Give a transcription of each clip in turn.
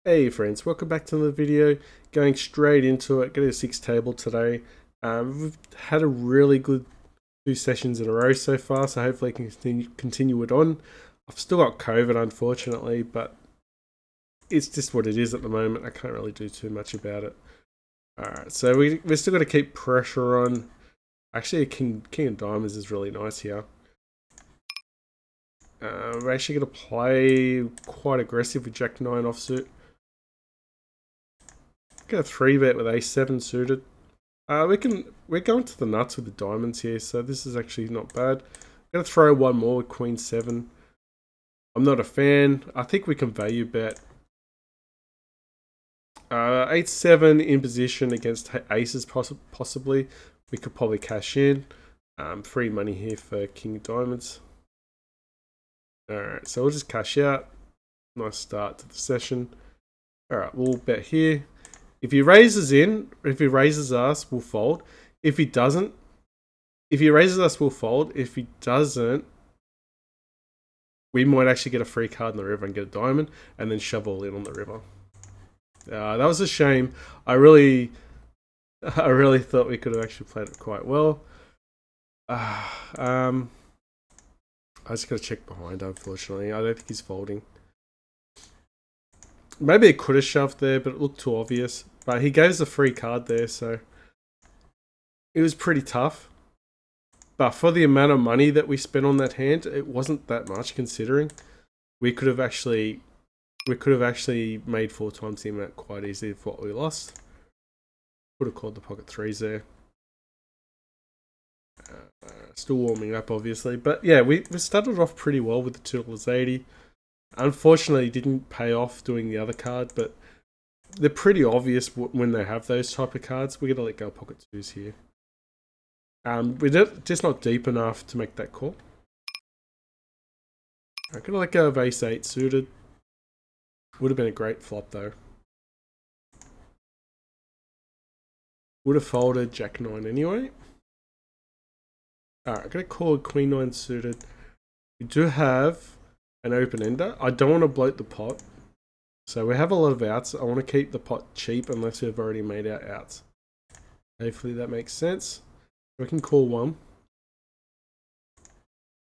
Hey friends, welcome back to another video. Going straight into it, getting a 6 table today. We've had a really good 2 sessions in a row so far, so hopefully I can continue it on. I've still got COVID unfortunately, but it's just what it is at the moment. I can't really do too much about it. Alright, so we're still got to keep pressure on. Actually, King of Diamonds is really nice here. We're actually going to play quite aggressive with Jack 9 offsuit. Get a 3-bet with A7 suited. We're going to the nuts with the diamonds here, so this is actually not bad. I'm gonna throw one more with Queen 7. I'm not a fan. I think we can value bet. 8-7 in position against aces possibly. We could probably cash in. Free money here for King of Diamonds. Alright, so we'll just cash out. Nice start to the session. Alright, we'll bet here. If he raises us, we'll fold. If he raises us, we'll fold. If he doesn't, we might actually get a free card in the river and get a diamond, and then shove all in on the river. That was a shame. I really thought we could have actually played it quite well. I just got to check behind, unfortunately. I don't think he's folding. Maybe it could have shoved there, but it looked too obvious. But he gave us a free card there, so it was pretty tough. But for the amount of money that we spent on that hand, it wasn't that much considering. We could have actually made 4 times the amount quite easily for what we lost. Would have called the pocket 3s there. Still warming up, obviously. But yeah, we started off pretty well with the $2.80. Unfortunately, didn't pay off doing the other card, but they're pretty obvious when they have those type of cards. We're going to let go pocket 2s here. We're just not deep enough to make that call. I'm going to let go of ace-8 suited. Would have been a great flop though. Would have folded Jack 9 anyway. Alright, I'm going to call Queen 9 suited. We do have an open ender. I don't want to bloat the pot. So we have a lot of outs. I want to keep the pot cheap unless we've already made our outs. Hopefully that makes sense. We can call one.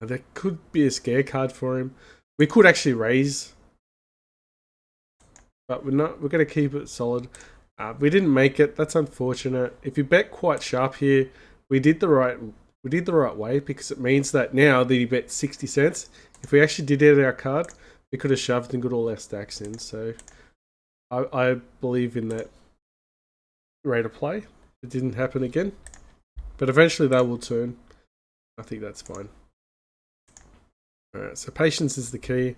There could be a scare card for him. We could actually raise. But we're not. We're going to keep it solid. We didn't make it. That's unfortunate. If you bet quite sharp here, we did the right way, because it means that now that you bet 60 cents, if we actually did hit our card, we could have shoved and got all our stacks in. So I believe in that rate of play. It didn't happen again, but eventually they will turn. I think that's fine. Alright, so patience is the key.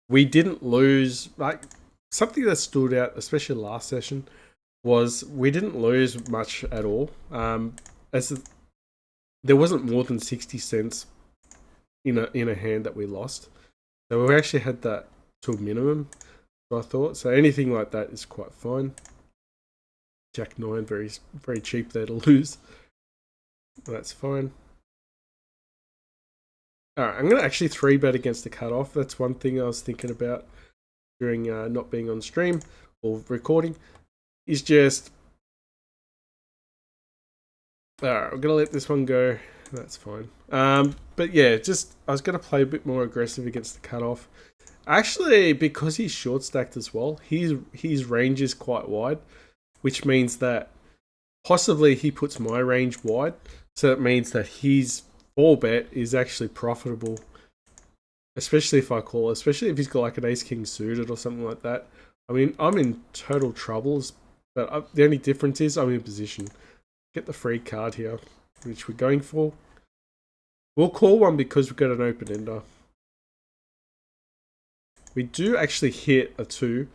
We didn't lose. Like, something that stood out, especially last session, was we didn't lose much at all. There wasn't more than 60 cents in a hand that we lost. So we actually had that to a minimum, I thought. So anything like that is quite fine. Jack 9, very cheap there to lose. That's fine. Alright, I'm going to actually 3-bet against the cutoff. That's one thing I was thinking about during not being on stream or recording. Is just... Alright, I'm going to let this one go. That's fine. But yeah, just I was going to play a bit more aggressive against the cutoff. Actually, because he's short stacked as well, his range is quite wide, which means that possibly he puts my range wide. So it means that his 4-bet is actually profitable, especially if I call, especially if he's got like an ace-king suited or something like that. I mean, I'm in total troubles, but the only difference is I'm in position. Get the free card here, which we're going for. We'll call one because we've got an open ender. We do actually hit a 2.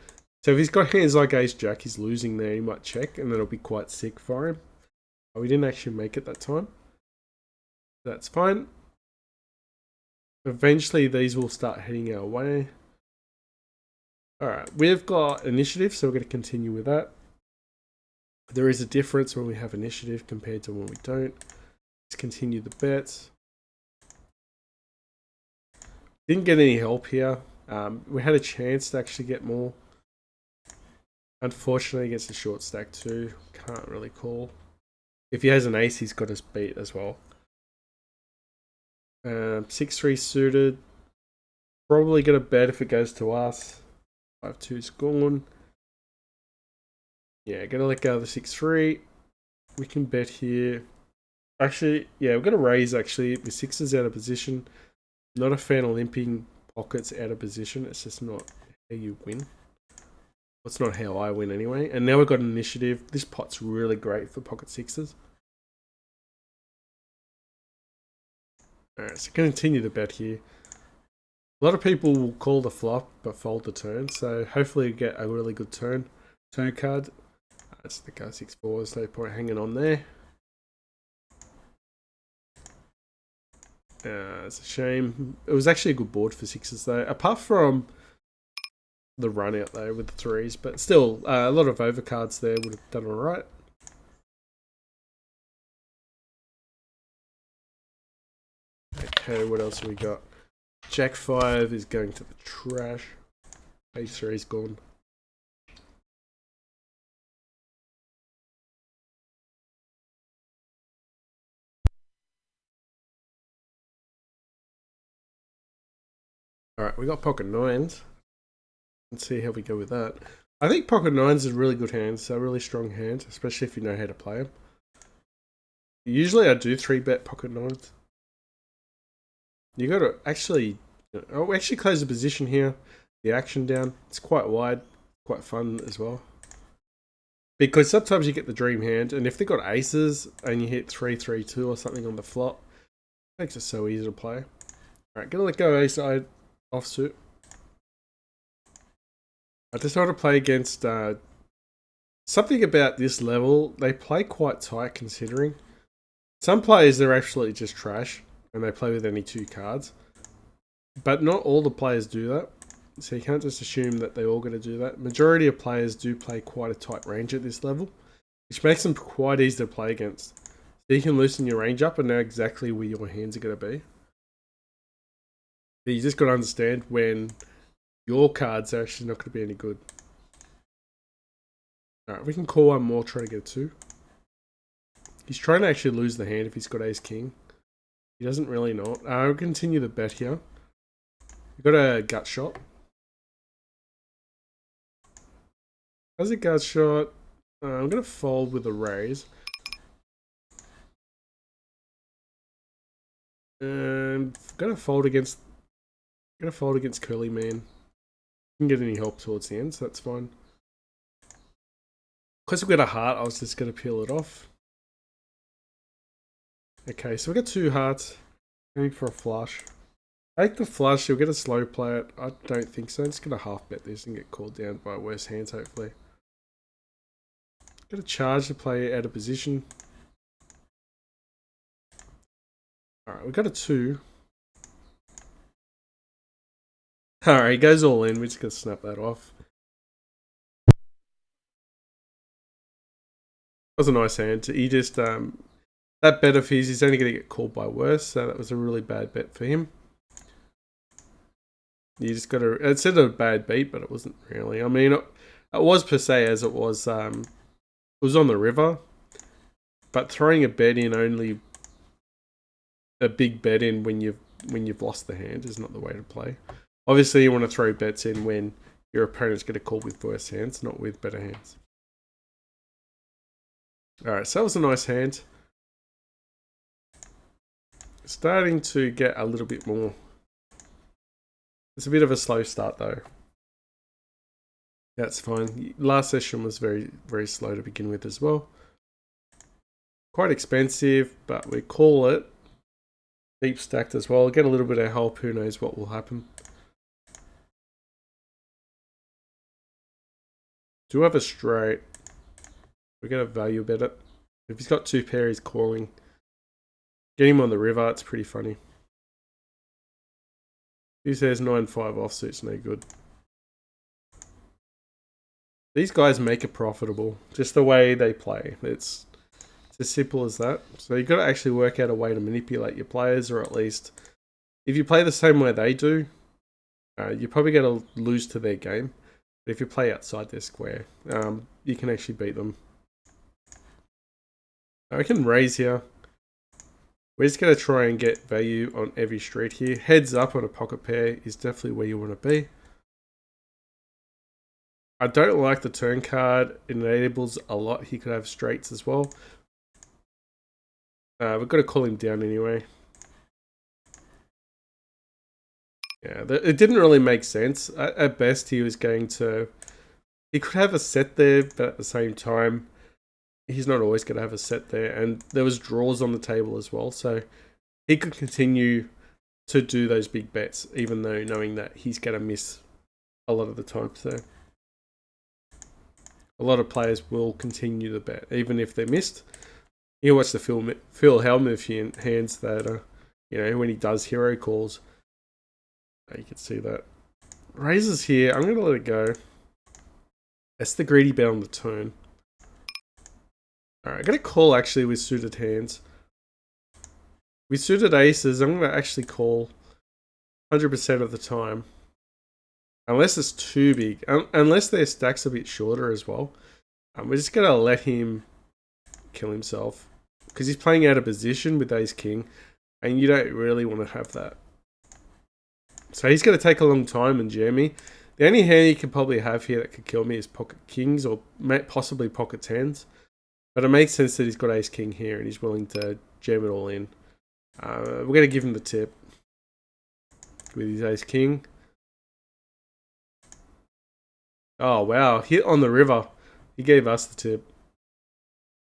So if he's got hands like ace-jack, he's losing there. He might check, and then it'll be quite sick for him. But we didn't actually make it that time. That's fine. Eventually, these will start heading our way. Alright, we've got initiative, so we're going to continue with that. There is a difference when we have initiative compared to when we don't. Let's continue the bets. Didn't get any help here. We had a chance to actually get more. Unfortunately, against the short stack too. Can't really call. If he has an ace, he's got us beat as well. 6-3 suited. Probably gonna bet if it goes to us. 5-2's gone. Yeah, gonna let go of the 6-3. We can bet here. Actually, yeah, we're gonna raise actually. The 6 is out of position. Not a fan of limping pockets out of position. It's just not how you win. It's not how I win anyway. And now we've got an initiative. This pot's really great for pocket sixes. Alright, so continue the bet here. A lot of people will call the flop but fold the turn. So hopefully you get a really good turn card. That's the guy 6-4. There's no point hanging on there. It's a shame. It was actually a good board for sixes though. Apart from the run out though with the threes, but still a lot of overcards there would have done alright. Okay, what else have we got? Jack 5 is going to the trash. Ace 3 is gone. Alright, we got pocket 9s. Let's see how we go with that. I think pocket 9s is a really good hand, so a really strong hand, especially if you know how to play them. Usually I do 3-bet pocket 9s. You got to actually, we actually close the position here, the action down. It's quite wide, quite fun as well. Because sometimes you get the dream hand, and if they've got aces and you hit 3-3-2 or something on the flop, it makes it so easy to play. Alright, gonna let go ace side offsuit. I just want to play against something about this level. They play quite tight considering. Some players are actually just trash and they play with any 2 cards. But not all the players do that. So you can't just assume that they're all going to do that. Majority of players do play quite a tight range at this level, which makes them quite easy to play against. So you can loosen your range up and know exactly where your hands are going to be. But you just got to understand when your cards are actually not going to be any good. Alright, we can call one more, try to get 2. He's trying to actually lose the hand if he's got ace king. He doesn't really not. We'll continue the bet here. We've got a gut shot. As a gut shot, I'm going to fold with a raise. And I'm going to fold against Curly Man. Didn't get any help towards the end, so that's fine. Because we've got a heart, I was just going to peel it off. Okay, so we got 2 hearts. Going for a flush. I think the flush, you'll get a slow play it. I don't think so. I'm just going to half bet this and get called down by worse hands, hopefully. Got a charge to play out of position. Alright, we got a 2. Alright, he goes all in. We're just going to snap that off. That was a nice hand. He just, that bet of his, he's only going to get called by worse, so that was a really bad bet for him. You just got to, it said a bad beat, but it wasn't really. I mean, it was per se as it was on the river, but throwing a bet in only, a big bet in when you've lost the hand is not the way to play. Obviously, you want to throw bets in when your opponent's going to call with worse hands, not with better hands. Alright, so that was a nice hand. Starting to get a little bit more. It's a bit of a slow start though. That's fine. Last session was very, very slow to begin with as well. Quite expensive, but we call it. Deep stacked as well. Get a little bit of help, who knows what will happen. Do have a straight. We're going to value bet it. If he's got 2 pair, he's calling. Get him on the river, it's pretty funny. He says 9-5 offsuit's no good. These guys make it profitable, just the way they play. It's as simple as that. So you've got to actually work out a way to manipulate your players, or at least, if you play the same way they do, you're probably going to lose to their game. But if you play outside their square, you can actually beat them. I can raise here. We're just going to try and get value on every street here. Heads up on a pocket pair is definitely where you want to be. I don't like the turn card. It enables a lot. He could have straights as well. We've got to call him down anyway. Yeah, it didn't really make sense. At best, he was going to... He could have a set there, but at the same time, he's not always going to have a set there. And there was draws on the table as well, so he could continue to do those big bets, even though knowing that he's going to miss a lot of the time. So a lot of players will continue to bet, even if they're missed. You watch the Phil Hellmuth hands that, when he does hero calls, you can see that. Raises here, I'm going to let it go. That's the greedy bet on the turn. Alright, I'm going to call actually with suited hands. With suited aces, I'm going to actually call 100% of the time. Unless it's too big. Unless their stack's a bit shorter as well. We're just going to let him kill himself. Because he's playing out of position with ace king. And you don't really want to have that. So he's going to take a long time and jam me. The only hand he can probably have here that could kill me is pocket kings or possibly pocket tens. But it makes sense that he's got ace king here and he's willing to jam it all in. We're going to give him the tip with his ace king. Oh wow, hit on the river. He gave us the tip.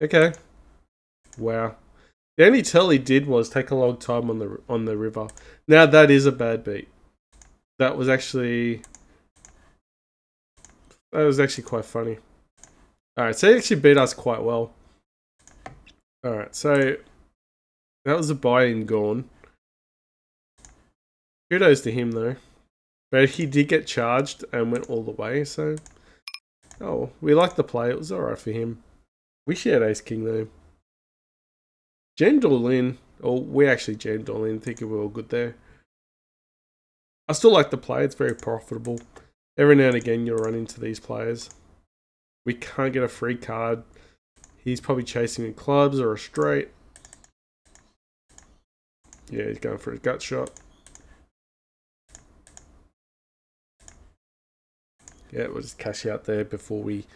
Okay. Wow. The only tell he did was take a long time on the river. Now that is a bad beat. That was actually quite funny. Alright, so he actually beat us quite well. Alright, so that was a buy-in gone. Kudos to him though. But he did get charged and went all the way, so... Oh, we liked the play. It was alright for him. Wish he had ace-king though. Jammed all in. Or we actually jammed all in, thinking we were all good there. I still like the play. It's very profitable. Every now and again you'll run into these players. We can't get a free card. He's probably chasing in clubs or a straight. Yeah, he's going for a gut shot. Yeah, we'll just cash out there before we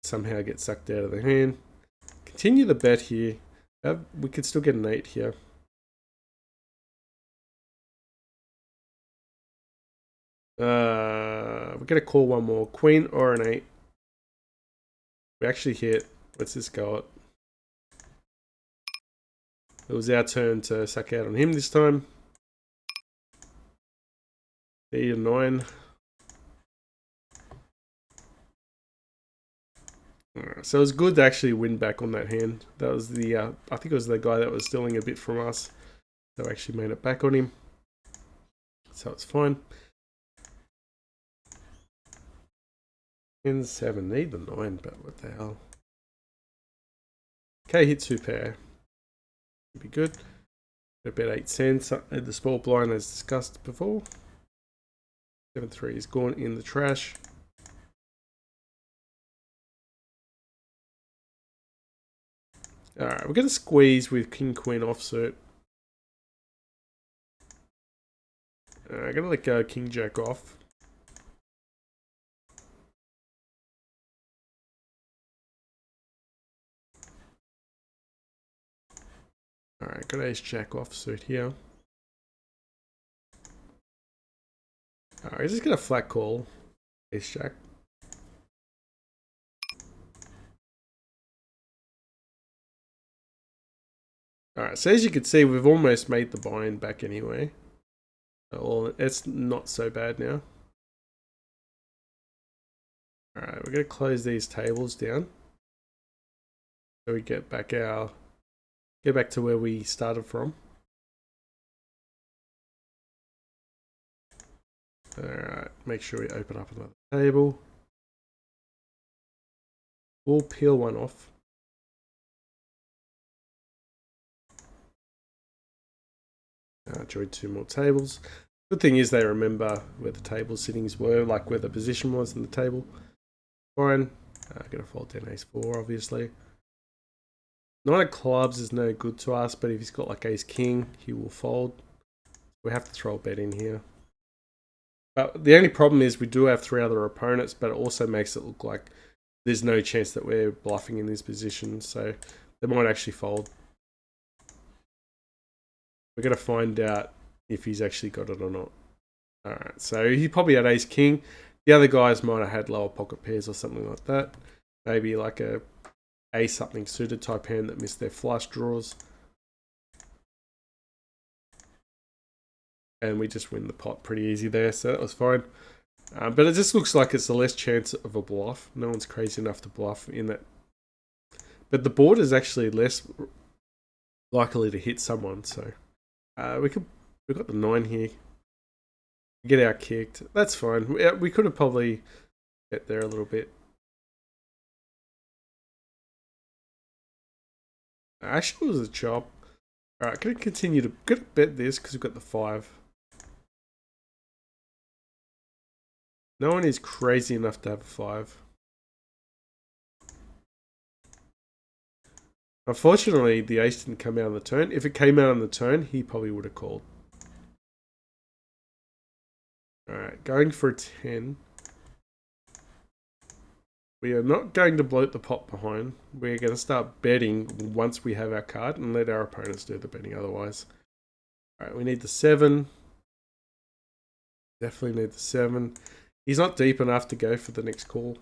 somehow get sucked out of the hand. Continue the bet here. We could still get an 8 here. We're going to call one more. Queen or an 8. We actually hit. Let's just go it. It was our turn to suck out on him this time. 8 or 9. So it was good to actually win back on that hand. That was the, I think it was the guy that was stealing a bit from us. So I actually made it back on him. So it's fine. 10-7, need the 9, but what the hell. Okay, hit 2 pair. Be good. A bet 8 cents at the small blind as discussed before. 7-3 is gone in the trash. Alright, we're going to squeeze with King Queen offsuit. I'm going to let go King Jack off. Alright, got Ace Jack offsuit here. Alright, we're just going to flat call Ace Jack. Alright, so as you can see, we've almost made the buy-in back anyway. Well, it's not so bad now. Alright, we're going to close these tables down. So we get back to where we started from. Alright, make sure we open up another table. We'll peel one off. Join 2 more tables. Good thing is they remember where the table sittings were, like where the position was in the table. Fine. Gonna fold 10 ace 4, obviously. Nine of clubs is no good to us, but if he's got like ace king, he will fold. We have to throw a bet in here. But the only problem is we do have 3 other opponents, but it also makes it look like there's no chance that we're bluffing in this position, so they might actually fold. We're going to find out if he's actually got it or not. Alright, so he probably had ace king. The other guys might have had lower pocket pairs or something like that. Maybe like a ace something suited type hand that missed their flush draws. And we just win the pot pretty easy there, so that was fine. But it just looks like it's a less chance of a bluff. No one's crazy enough to bluff in that. But the board is actually less likely to hit someone, so we've got the 9 here. Get out kicked. That's fine. We could have probably bet there a little bit. Actually, it was a chop. Alright, gonna continue to bet this because we've got the 5. No one is crazy enough to have a 5. Unfortunately, the ace didn't come out on the turn. If it came out on the turn, he probably would have called. Alright, going for a 10. We are not going to bloat the pot behind. We're going to start betting once we have our card and let our opponents do the betting otherwise. Alright, we need the 7. Definitely need the 7. He's not deep enough to go for the next call.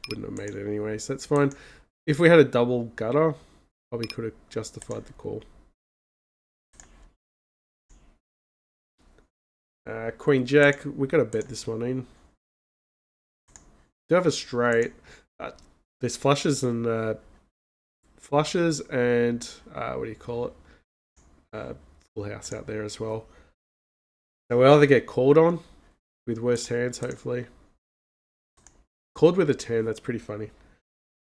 Wouldn't have made it anyway, so that's fine. If we had a double gutter, probably could have justified the call. Queen Jack, we got to bet this one in. Do have a straight. There's flushes and what do you call it? Full house out there as well. So we either get called on with worse hands, hopefully. Called with a 10, that's pretty funny.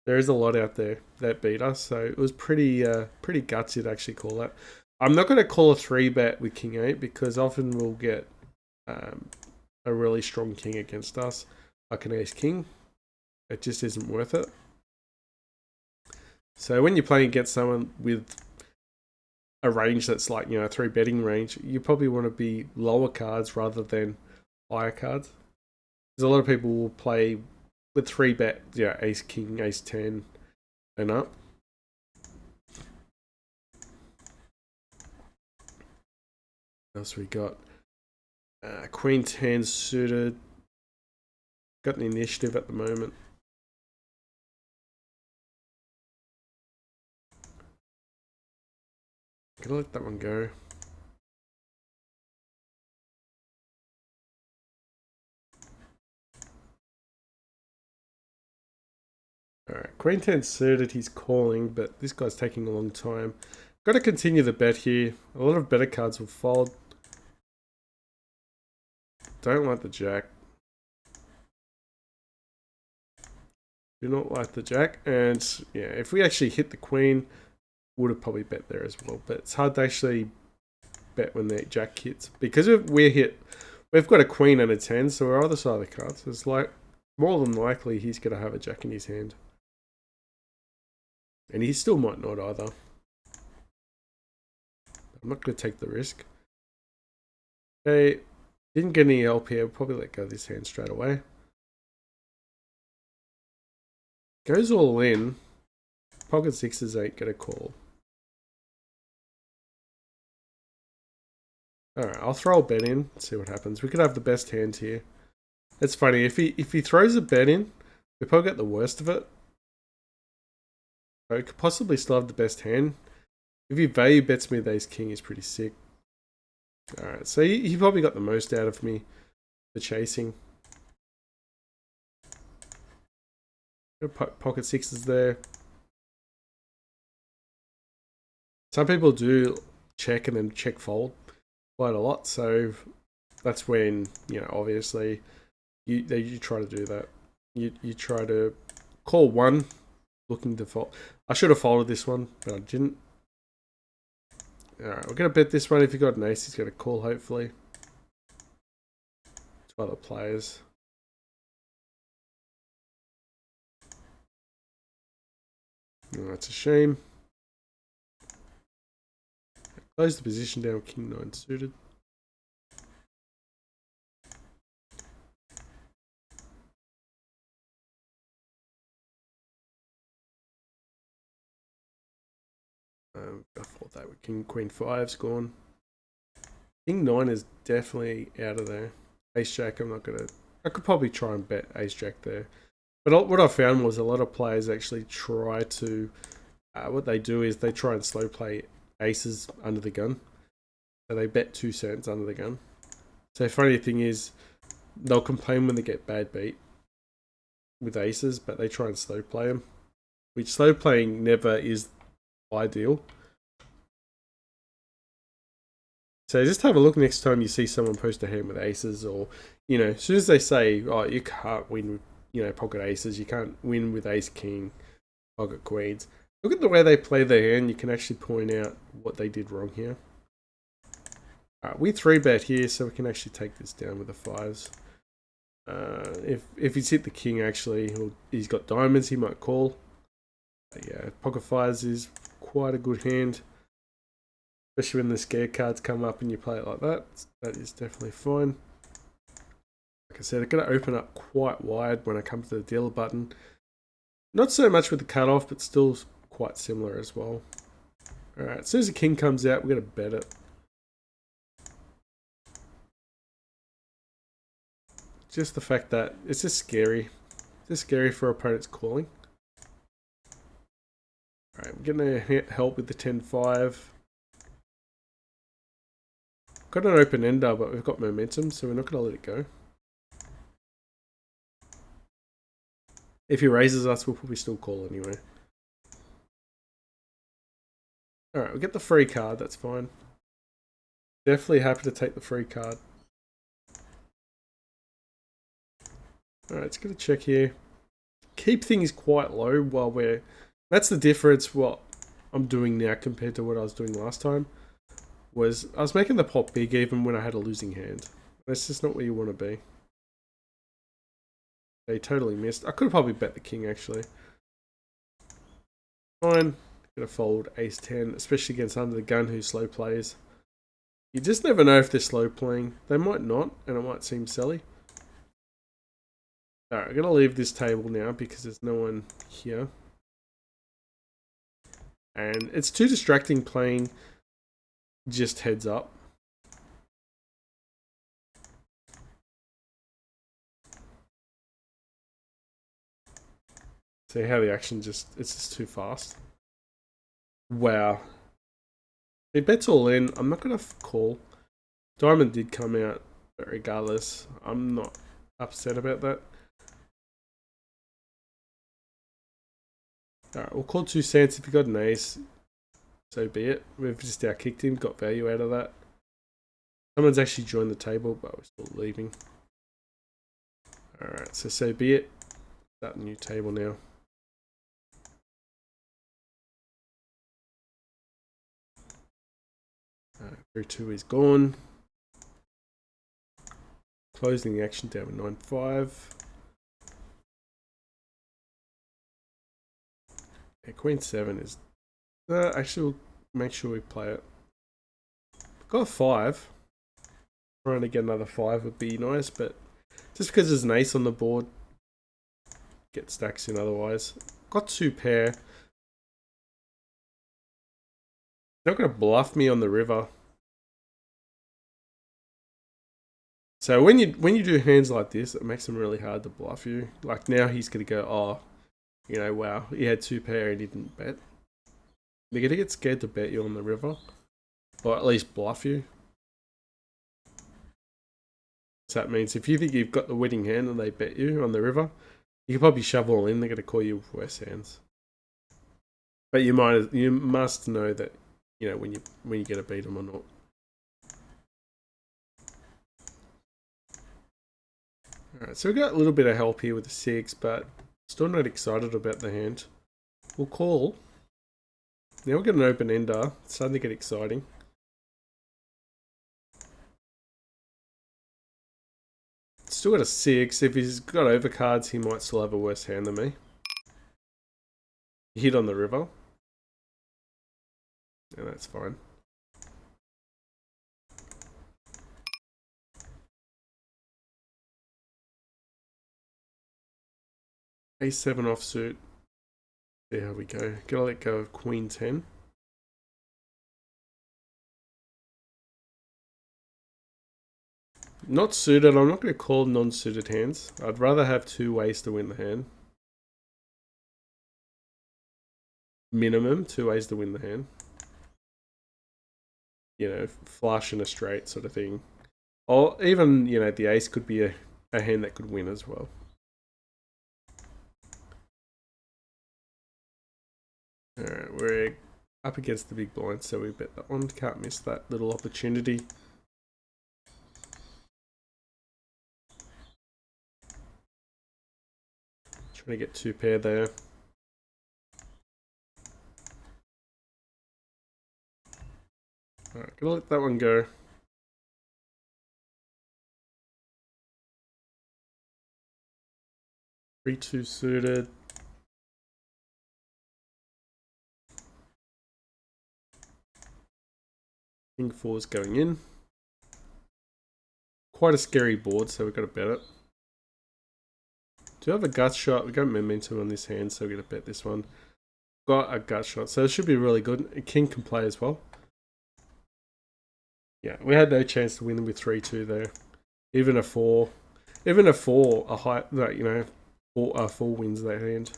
There is a lot out there that beat us, so it was pretty gutsy to actually call that. I'm not going to call a 3-bet with King 8 because often we'll get a really strong king against us, like an ace king. It just isn't worth it. So when you're playing against someone with a range that's like, a 3-betting range, you probably want to be lower cards rather than higher cards. Because a lot of people will play with 3-bet, ace king, ace 10 and up. What else we got? Queen 10 suited. Got an initiative at the moment. Gonna let that one go. Alright, Queen 10 suited, he's calling, but this guy's taking a long time. Got to continue the bet here. A lot of better cards will fold. Don't like the jack. Do not like the jack. And yeah, if we actually hit the queen, would have probably bet there as well. But it's hard to actually bet when the jack hits. Because we've got a queen and a 10, so we're either side of the cards. It's like, more than likely, he's going to have a jack in his hand. And he still might not either. I'm not going to take the risk. Okay, didn't get any help here. We'll probably let go of this hand straight away. Goes all in. Pocket sixes ain't going to call. Alright, I'll throw a bet in, see what happens. We could have the best hand here. It's funny, if he throws a bet in, we probably get the worst of it. So we could possibly still have the best hand. If he value bets me with ace king, he's pretty sick. Alright, so he probably got the most out of me for chasing. Pocket sixes there. Some people do check and then check fold quite a lot, so that's when, obviously you try to do that. You try to call one, looking to fold. I should have folded this one, but I didn't. Alright, we're going to bet this one. If you got an ace, he's going to call, hopefully. other players. Oh, that's a shame. Close the position down with king 9 suited. I thought that with king queen 5's gone. King 9 is definitely out of there. Ace jack, I'm not gonna. I could probably try and bet ace jack there. But what I found was a lot of players actually try to. What they do is they try and slow play aces under the gun. So they bet 2 cents under the gun. So funny thing is, they'll complain when they get bad beat with aces, but they try and slow play them. Which slow playing never is ideal. So just have a look next time you see someone post a hand with aces, or as soon as they say, "Oh, you can't win with pocket aces, you can't win with ace king, pocket queens." Look at the way they play their hand. You can actually point out what they did wrong here. Alright, we 3-bet here, so we can actually take this down with the 5s. If he's hit the king, actually, he's got diamonds, he might call. But yeah, pocket 5s is quite a good hand. Especially when the scare cards come up and you play it like that. That is definitely fine. Like I said, it's going to open up quite wide when I come to the dealer button. Not so much with the cutoff, but still quite similar as well. Alright, as soon as the king comes out, we're going to bet it. Just the fact that it's just scary. It's just scary for opponents calling. Alright, we're going to help with the 10-5. Got an open ender, but we've got momentum, so we're not going to let it go. If he raises us, we'll probably still call anyway. Alright, we'll get the free card, that's fine. Definitely happy to take the free card. Alright, let's get a check here. Keep things quite low while we're... That's the difference what I'm doing now compared to what I was doing last time. Was I was making the pot big even when I had a losing hand. That's just not where you want to be. They totally missed. I could have probably bet the king actually. Fine. Gonna fold ace 10, especially against under the gun who slow plays. You just never know if they're slow playing. They might not, and it might seem silly. Alright, I'm gonna leave this table now because there's no one here. And it's too distracting playing just heads up. See how the action it's just too fast. Wow. He bets all in. I'm not going to call. Diamond did come out, but regardless, I'm not upset about that. Alright, we'll call 2 cents. If you got an ace, so be it. We've just outkicked him, got value out of that. Someone's actually joined the table, but we're still leaving. Alright, so be it. Start a new table now. 3-2 is gone. Closing the action down with 9-5. Yeah, Queen 7 is... actually, we'll make sure we play it. Got a 5. Trying to get another 5 would be nice, but just because there's an ace on the board, get stacks in otherwise. Got 2 pair. Not going to bluff me on the river. So when you do hands like this, it makes them really hard to bluff you. Like now he's going to go, oh, wow, he had 2 pair and he didn't bet. They're going to get scared to bet you on the river. Or at least bluff you. So that means if you think you've got the winning hand and they bet you on the river, you can probably shove all in. They're going to call you with worse hands. But you must know that, when you get to beat them or not. Alright, so we got a little bit of help here with the 6, but still not excited about the hand. We'll call. Now we'll get an open ender. It's starting to get exciting. It's Still got a 6. If he's got overcards, he might still have a worse hand than me. Hit on the river. Yeah, that's fine. A7 offsuit. There we go. Gotta let go of Queen 10. Not suited. I'm not going to call non-suited hands. I'd rather have 2 ways to win the hand. Minimum 2 ways to win the hand. You know, flush and a straight sort of thing. Or even, you know, the ace could be a hand that could win as well. Alright, we're up against the big blind, so we bet that one. Can't miss that little opportunity. Trying to get 2 pair there. Alright, gonna let that one go. Three, 2 suited. King 4 is going in. Quite a scary board, so we've got to bet it. Do have a gut shot. We've got momentum on this hand, so we're going to bet this one. Got a gut shot, so it should be really good. A king can play as well. Yeah, we had no chance to win with 3-2 there. Even a 4. Even a 4, a high, you know, 4 wins that hand.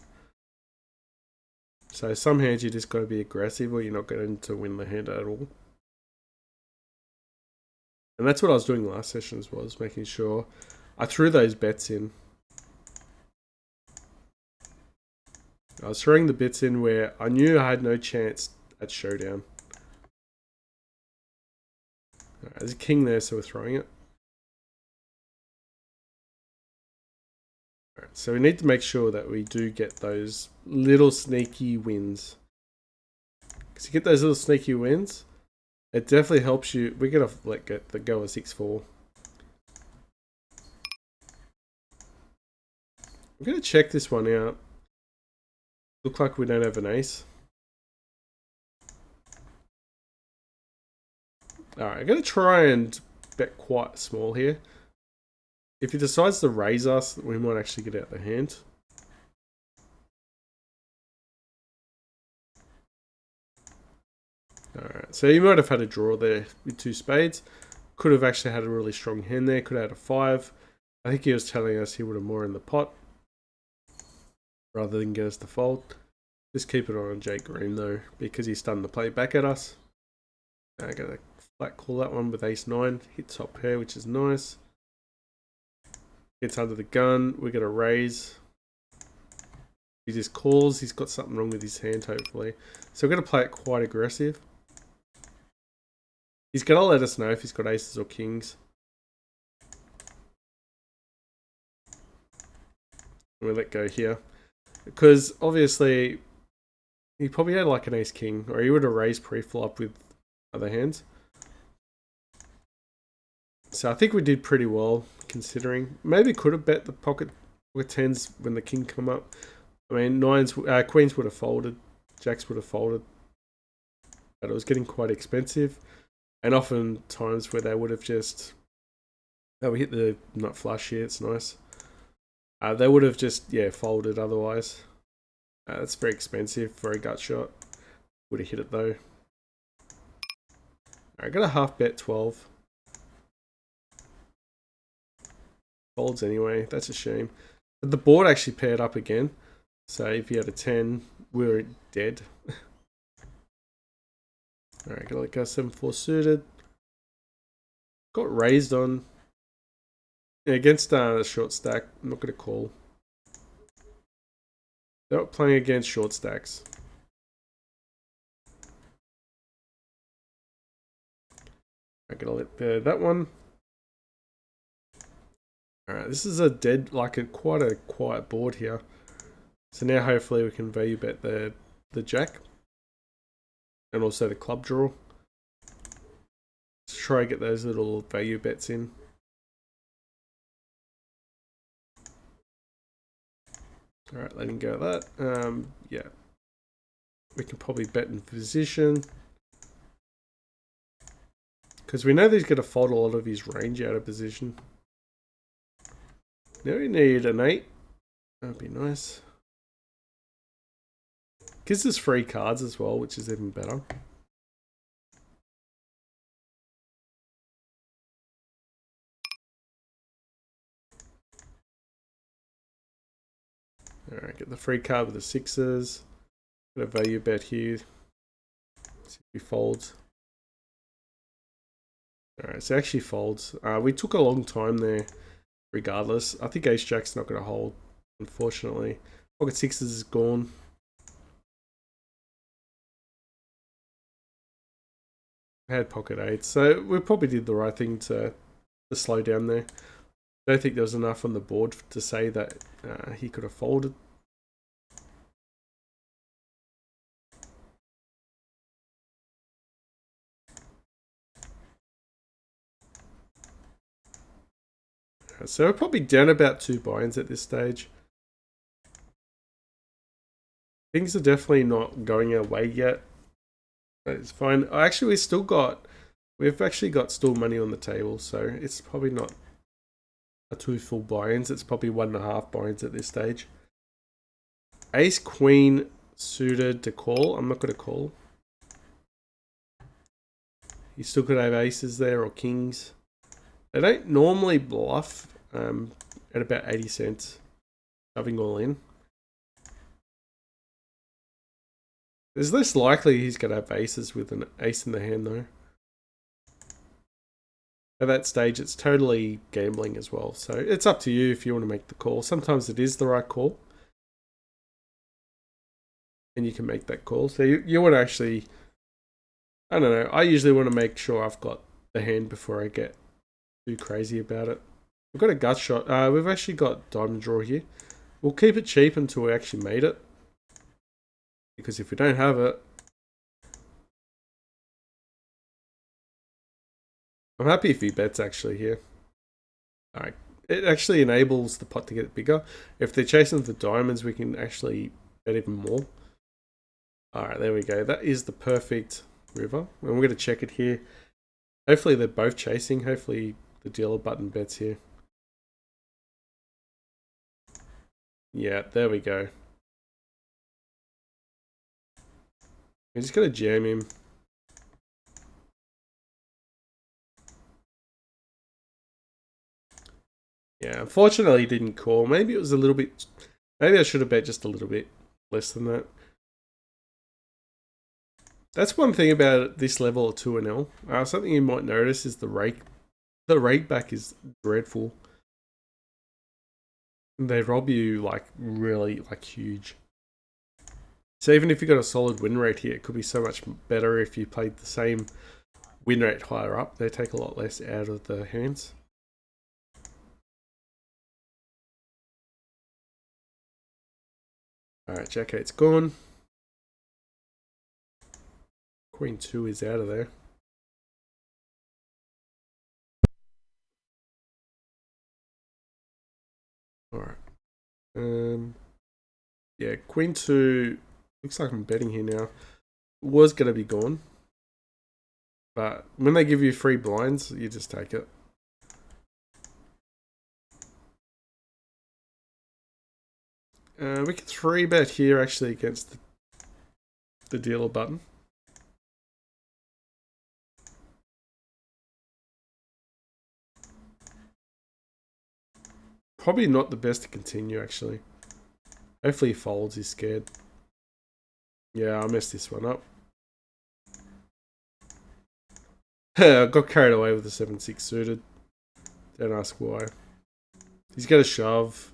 So some hands you just got to be aggressive or you're not going to win the hand at all. And that's what I was doing last session as well, was making sure I threw those bets in. I was throwing the bets in where I knew I had no chance at showdown. Right, there's a king there, so we're throwing it. Right, so we need to make sure that we do get those little sneaky wins. Because you get those little sneaky wins, it definitely helps you. We're going to let go of 6-4. I'm going to check this one out. Look like we don't have an ace. Alright, I'm going to try and bet quite small here. If he decides to raise us, we might actually get out the hand. Alright, so he might have had a draw there with 2 spades. Could have actually had a really strong hand there. Could have had a 5. I think he was telling us he would have more in the pot rather than get us to fold. Just keep it on Jake Green though, because he's starting to play back at us. I got a flat call that one with ace-9. Hit top pair, which is nice. Gets under the gun. We get a raise. He just calls. He's got something wrong with his hand, hopefully. So we're going to play it quite aggressive. He's going to let us know if he's got aces or kings. We'll let go here. Because obviously, he probably had like an ace-king, or he would have raised pre-flop with other hands. So I think we did pretty well, considering. Maybe could have bet the pocket 10s when the king come up. I mean, queens would have folded, jacks would have folded. But it was getting quite expensive. And often times where they would have just... Oh, we hit the nut flush here, it's nice. They would have just, yeah, folded otherwise. That's very expensive for a gut shot. Would have hit it though. I got a half bet 12. Folds anyway, that's a shame. But the board actually paired up again. So if you had a 10, we were dead. Alright, gotta let go 7-4 suited. Got raised on. Yeah, against the short stack, I'm not gonna call. They're not playing against short stacks. I'm gonna let pair that one. Alright, this is a dead, like quite a quiet board here. So now hopefully we can value bet the jack. And also the club draw. Let's try and get those little value bets in. Alright, letting go of that. Yeah. We can probably bet in position. Because we know that he's going to fold a lot of his range out of position. Now we need an 8. That'd be nice. Gives us free cards as well, which is even better. Alright, get the free card with the 6s. Got a value bet here. See if he folds. Alright, so actually folds. We took a long time there, regardless. I think Ace-Jack's not going to hold, unfortunately. Pocket 6s is gone. Had pocket 8s, so we probably did the right thing to slow down there. I don't think there was enough on the board to say that he could have folded. So we're probably down about 2 buy-ins at this stage. Things are definitely not going our way yet. It's fine. Actually, we've actually got still money on the table, so it's probably not a 2 full buy-ins. It's probably 1.5 buy-ins at this stage. Ace Queen suited to call. I'm not going to call. You still could have aces there or kings. They don't normally bluff at about 80 cents, shoving all in. It's less likely he's going to have aces with an ace in the hand though. At that stage, it's totally gambling as well. So it's up to you if you want to make the call. Sometimes it is the right call. And you can make that call. So you want to actually, I don't know, I usually want to make sure I've got the hand before I get too crazy about it. We've got a gut shot. We've actually got diamond draw here. We'll keep it cheap until we actually made it. Because if we don't have it, I'm happy if he bets actually here. Alright, it actually enables the pot to get bigger. If they're chasing the diamonds, we can actually bet even more. Alright, there we go. That is the perfect river. And we're going to check it here. Hopefully they're both chasing. Hopefully the dealer button bets here. Yeah, there we go. We're just going to jam him. Yeah, unfortunately he didn't call. Maybe it was a little bit... Maybe I should have bet just a little bit less than that. That's one thing about this level of 2NL. Something you might notice is the rake. The rake back is dreadful. They rob you like really like huge. So even if you got a solid win rate here, it could be so much better if you played the same win rate higher up. They take a lot less out of the hands. Alright, Jack 8's gone. Queen 2 is out of there. Alright. Yeah, Queen 2 looks like I'm betting here now. Was going to be gone. But when they give you free blinds, you just take it. We can 3-bet here actually against the dealer button. Probably not the best to continue actually. Hopefully he folds, he's scared. Yeah, I messed this one up. I got carried away with the 7-6 suited. Don't ask why. He's going to shove.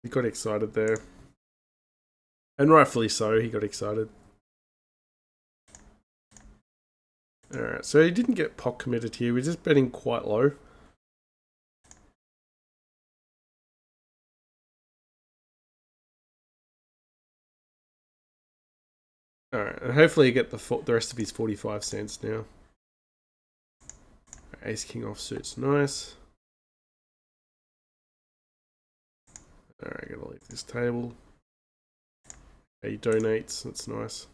He got excited there. And rightfully so, he got excited. Alright, so he didn't get pot committed here. We're just betting quite low. Alright, and hopefully you get the rest of his 45 cents now. Ace King offsuit's nice. Alright, gotta leave this table. He donates, that's nice.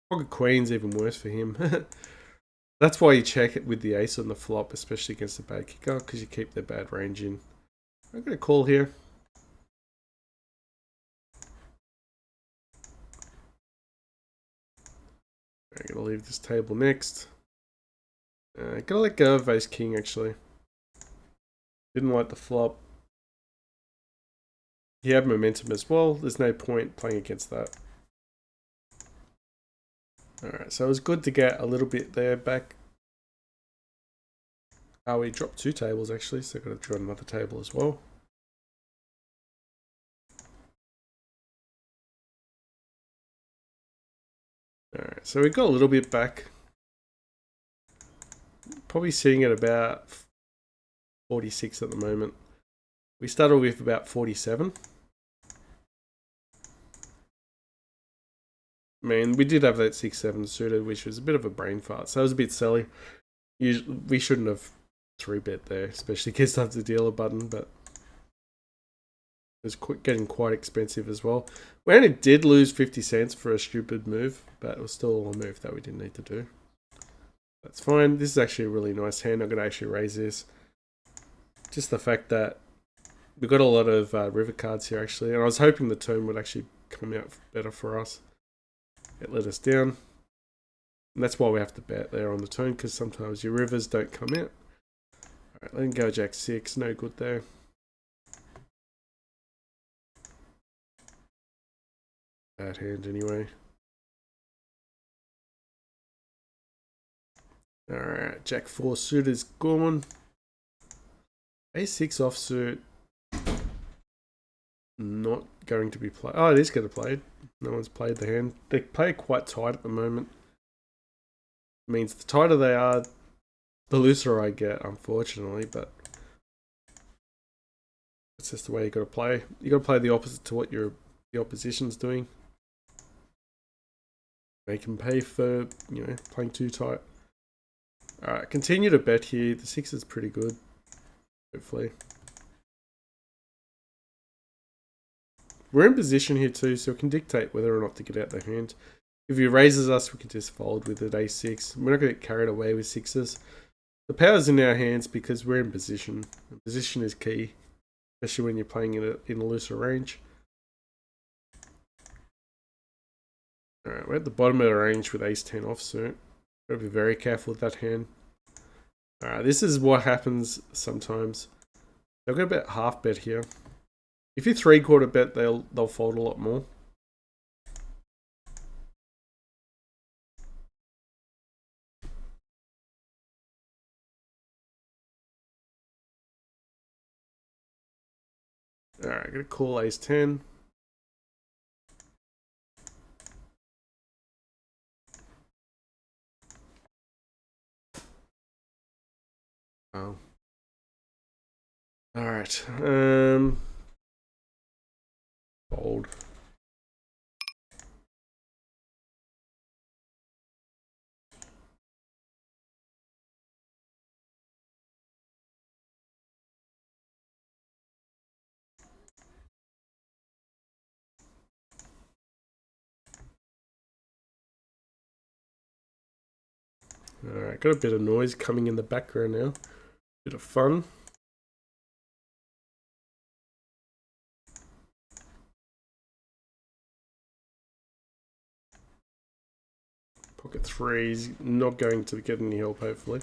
Pocket Queen's even worse for him. That's why you check it with the ace on the flop, especially against a bad kicker, because you keep their bad range in. I'm gonna call here. I'm gonna leave this table next. Gonna let go of ace king actually. Didn't like the flop. He had momentum as well. There's no point playing against that. Alright, so it was good to get a little bit there back. We dropped 2 tables actually, so I've got to draw another table as well. Alright, so we got a little bit back. Probably sitting at about 46 at the moment. We started with about 47. I mean, we did have that 6-7 suited, which was a bit of a brain fart, so it was a bit silly. We shouldn't have 3-bet there, especially against the dealer button, but it was getting quite expensive as well. We only did lose 50 cents for a stupid move, but it was still a move that we didn't need to do. That's fine. This is actually a really nice hand. I'm going to actually raise this. Just the fact that we've got a lot of river cards here actually, and I was hoping the turn would actually come out better for us. It let us down. And that's why we have to bet there on the turn, because sometimes your rivers don't come out. Alright, let him go jack 6. No good there. Bad hand anyway. Alright, jack 4 suit is gone. A6 offsuit. Not going to be played. Oh, it is going to play. No one's played the hand. They play quite tight at the moment. It means the tighter they are, the looser I get, unfortunately, but it's just the way you got to play. You got to play the opposite to what the opposition's doing. Make them pay for, playing too tight. Alright, continue to bet here. The 6 is pretty good, hopefully. We're in position here too, so we can dictate whether or not to get out the hand. If he raises us, we can just fold with it a6. We're not going to get carried away with 6s. The power's in our hands because we're in position. Position is key, especially when you're playing in a looser range. Alright, we're at the bottom of the range with ace-10 offsuit. Gotta be very careful with that hand. Alright, this is what happens sometimes. They'll go about half bet here. If you 3/4 bet, they'll fold a lot more. Alright, I'm gonna call ace-10. Oh. Alright, fold. Alright, got a bit of noise coming in the background now. Bit of fun. Pocket 3 is not going to get any help, hopefully.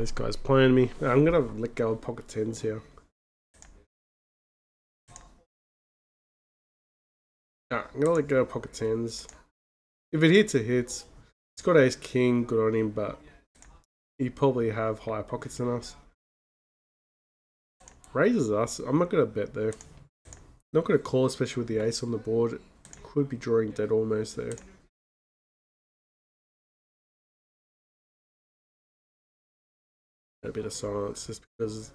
this guy's playing me. I'm gonna let go of pocket tens here. I'm gonna let go of pocket tens. If it hits, it hits. It's got ace king, good on him, but he probably have higher pockets than us. Raises us. I'm not gonna bet there. Not gonna call, especially with the ace on the board. Could be drawing dead almost there. A bit of silence just because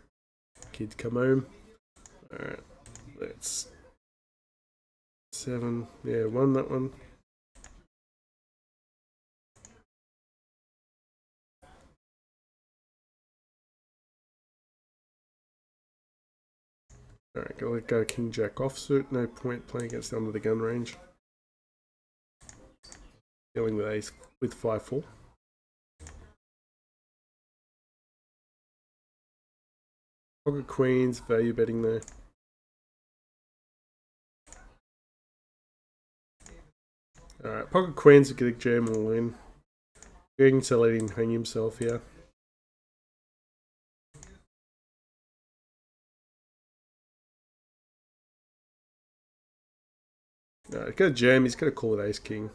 kids come home. Alright, let's 7. Yeah, won that one. Alright, gonna let go king jack offsuit. No point playing against the under the gun range. Dealing with ace with 5-4. Pocket queens, value betting there. Alright, pocket queens are gonna jam all in. Going to let him hang himself here. Alright, he's got a jam, he's got a call with ace king.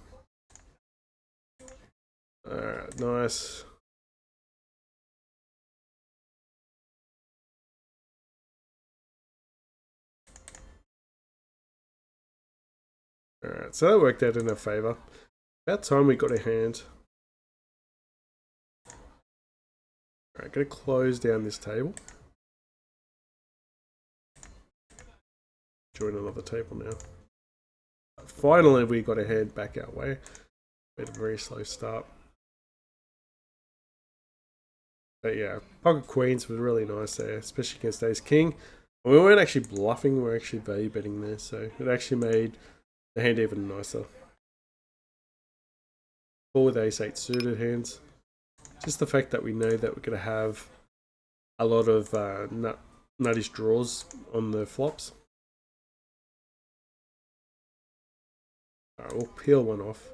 Alright, nice. Alright, so that worked out in our favour. About time we got a hand. Alright, gonna close down this table. Join another table now. Finally, we got a hand back our way. We had a very slow start. But yeah, pocket queens was really nice there, especially against ace king. We weren't actually bluffing, we were actually value betting there, so it actually made the hand even nicer. Call with ace 8 suited hands. Just the fact that we know that we're going to have a lot of nuttish draws on the flops. Alright, we'll peel one off.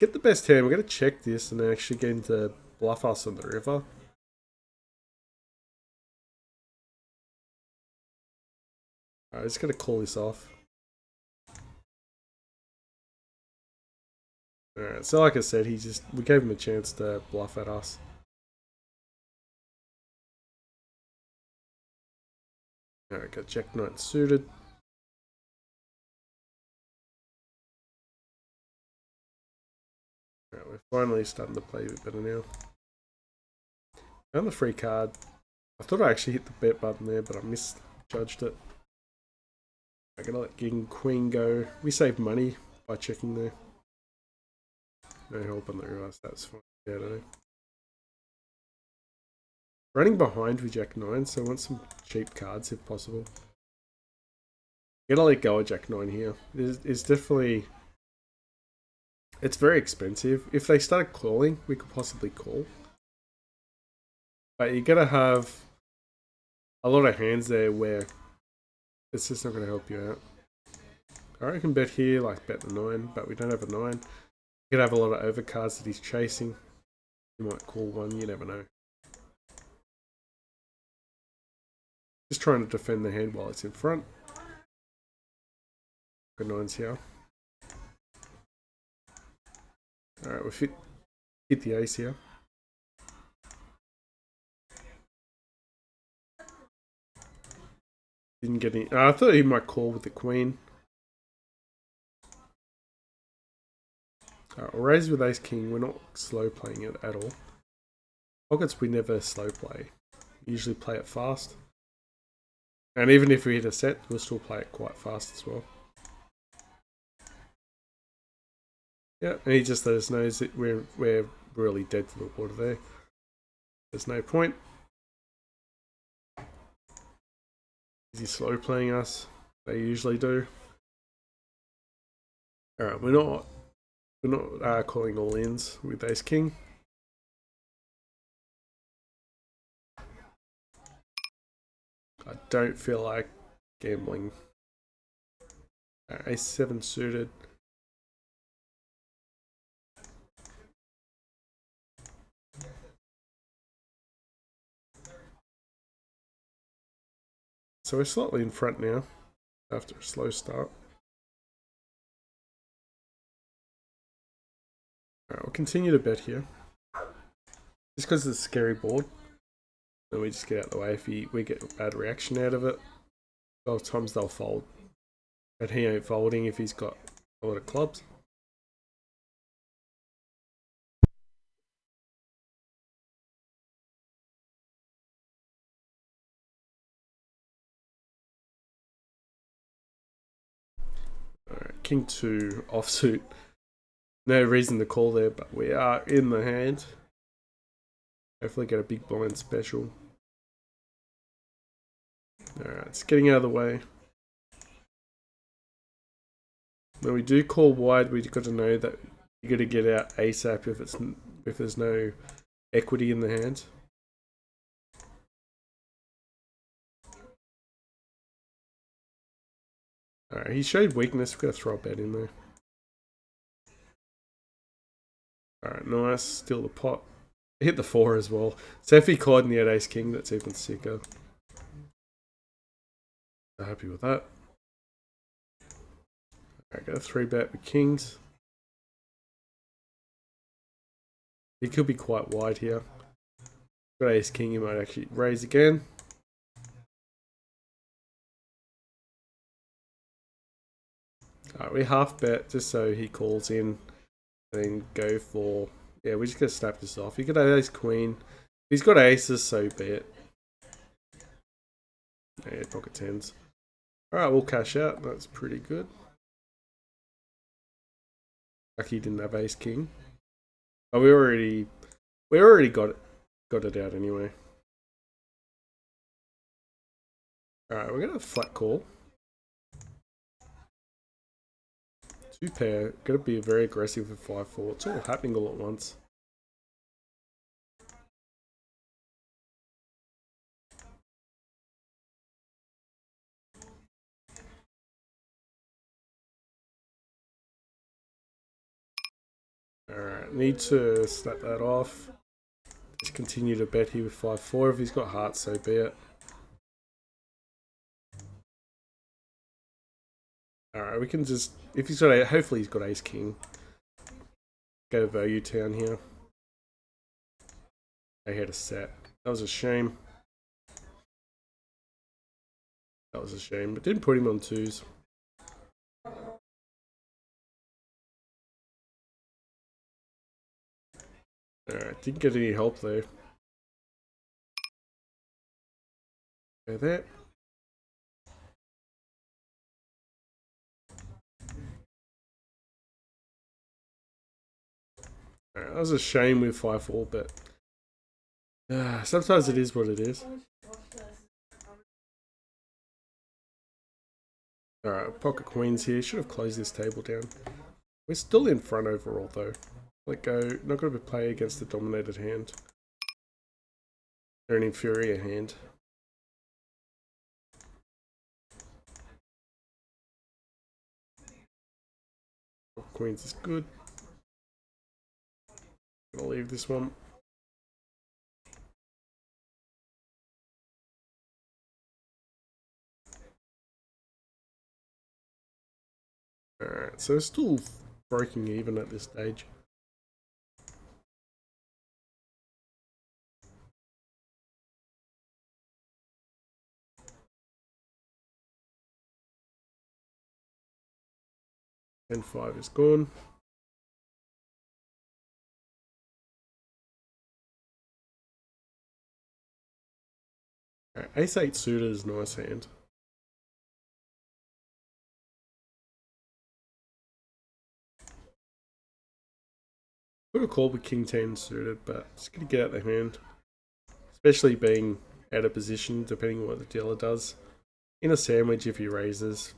Get the best hand. We're going to check this and then actually get him to bluff us on the river. Alright, just going to call this off. Alright, so like I said, we gave him a chance to bluff at us. Alright, got jack 9 suited. Alright, we're finally starting to play a bit better now. Found the free card. I thought I actually hit the bet button there, but I misjudged it. I'm gonna let king queen go. We saved money by checking there. No help on the reverse, that's fine. Yeah, I don't know. Running behind with jack 9, so I want some cheap cards if possible. I'm gonna let go of jack 9 here. It's definitely... It's very expensive. If they started calling, we could possibly call. But you're gonna have a lot of hands there where it's just not gonna help you out. I can bet here, like bet the 9, but we don't have a 9. He could have a lot of overcards that he's chasing. He might call one, you never know. Just trying to defend the hand while it's in front. Good 9's here. Alright, we've hit the ace here. Didn't get any. I thought he might call with the queen. Alright, we'll raise with ace king. We're not slow playing it at all. Pockets we never slow play. We usually play it fast. And even if we hit a set, we'll still play it quite fast as well. Yeah, and he just let us know that we're really dead to the water there. There's no point. Is he slow playing us? They usually do. Alright, we're not calling all ins with ace king. I don't feel like gambling. Ace 7 suited. so we're slightly in front now after a slow start. Alright, we'll continue to bet here. Just because it's a scary board. Then we just get out of the way if we get a bad reaction out of it. A lot of times they'll fold. But he ain't folding if he's got a lot of clubs. Alright, king 2 offsuit. No reason to call there, but we are in the hand. Hopefully get a big blind special. Alright, it's getting out of the way. When we do call wide, we've got to know that you got to get out ASAP if there's no equity in the hand. Alright, he showed weakness. We've got to throw a bet in there. Alright, nice. Steal the pot. Hit the 4 as well. So if he called and he had ace king, that's even sicker. So happy with that. Alright, got a 3-bet with kings. He could be quite wide here. Got ace king, he might actually raise again. Alright, we half bet just so he calls in and then go for, yeah, we're just gonna snap this off. He could have ace queen. If he's got aces, so be it. Yeah, pocket tens. Alright, we'll cash out. That's pretty good. Lucky he didn't have ace king. Oh, we already got it out anyway. Alright, we're gonna flat call. 2 pair, gotta be very aggressive with 5-4. It's all happening all at once. Alright, need to snap that off. Just continue to bet here with 5-4. If he's got hearts, so be it. Alright, we can just, if he's got, hopefully he's got ace king. Go to value town here. I had a set. That was a shame. That was a shame, but didn't put him on 2s. Alright, didn't get any help though. Go there. Alright, that was a shame with 5-4, but sometimes it is what it is. Alright, pocket queens here. Should have closed this table down. We're still in front overall though. Let go. Not going to play against the dominated hand. They're an inferior hand. Queens is good. I'll leave this one. Alright, so it's still breaking even at this stage. And 5 is gone. Right, ace 8 suited is a nice hand. Could have called with king 10 suited, but it's going to get out the hand. Especially being out of position, depending on what the dealer does. In a sandwich, if he raises,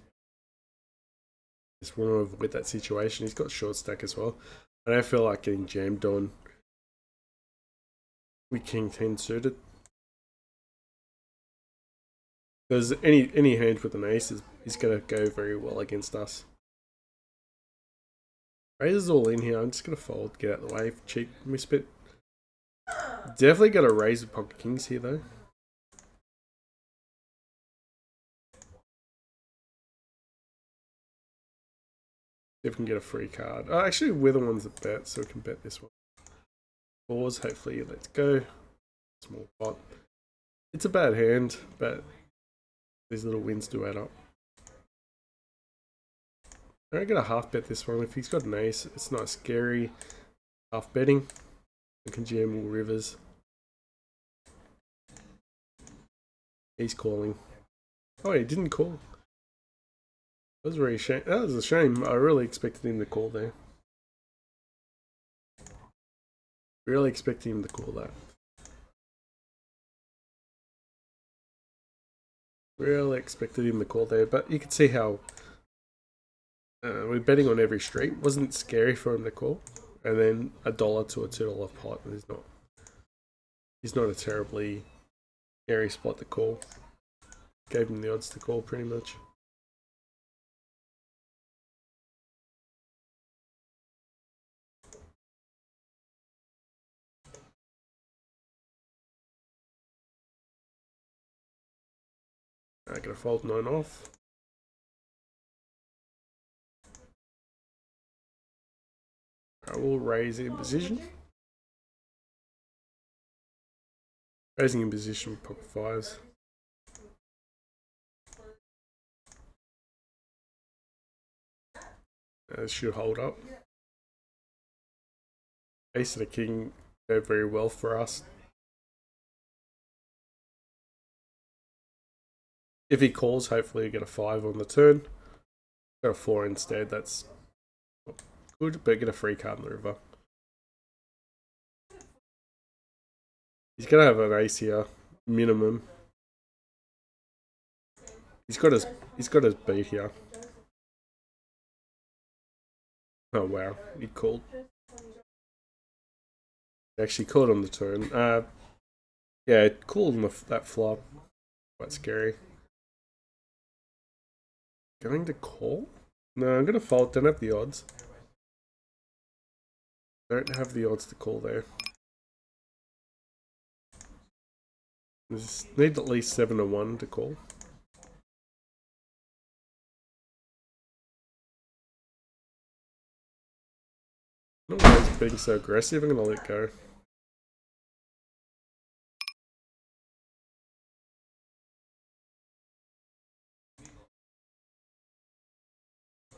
just want to avoid that situation. He's got short stack as well. I don't feel like getting jammed on with king 10 suited. Because any hand with an ace is going to go very well against us. Raises all in here. I'm just going to fold, get out of the way. Cheap misbit. Definitely going to raise with pocket kings here though. See if we can get a free card. Oh, actually, we're the ones that bet, so we can bet this one. Pause, hopefully, let's go. Small pot. It's a bad hand, but these little wins do add up. I'm going to half bet this one. If he's got an ace, it's not scary. Half betting. We can jam all rivers. He's calling. Oh, he didn't call. That was very shame. That was a shame. I really expected him to call there. Really expected him to call that. Really expected him to call there, but you can see how we're betting on every street. Wasn't scary for him to call, and then $1 to a $2 pot is not. He's not a terribly scary spot to call. Gave him the odds to call pretty much. I'm gonna fold 9 off. I will raise in position. Raising in position with pocket 5s. Should hold up. Ace and a king go very well for us. If he calls, hopefully you get a 5 on the turn. Got a 4 instead, that's good, but get a free card in the river. He's gonna have an ace here, minimum. He's got his beat here. Oh wow, he called. He actually called on the turn. Yeah, it called on that flop. Quite scary. Going to call? No, I'm gonna fold. Don't have the odds. Don't have the odds to call there. Just need at least 7 to 1 to call. Not always being so aggressive. I'm gonna let go.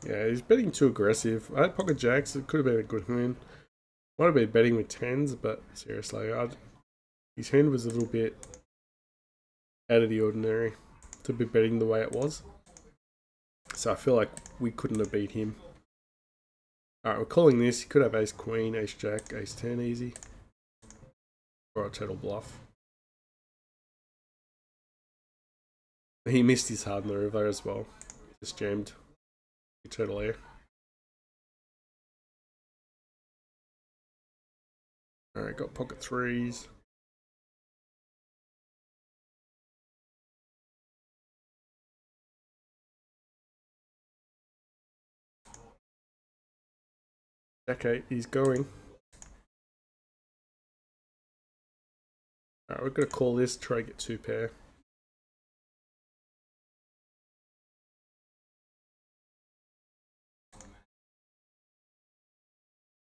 Yeah, he's betting too aggressive. I had pocket jacks. It could have been a good hand. Might have been betting with 10s, but seriously, his hand was a little bit out of the ordinary to be betting the way it was. So I feel like we couldn't have beat him. Alright, we're calling this. He could have ace queen, ace jack, ace 10 easy. Or a total bluff. He missed his hard in the river as well. Just jammed. Total air. Alright, got pocket 3s. Jack 8, he's going. Alright, we're gonna call this, try to get 2 pair.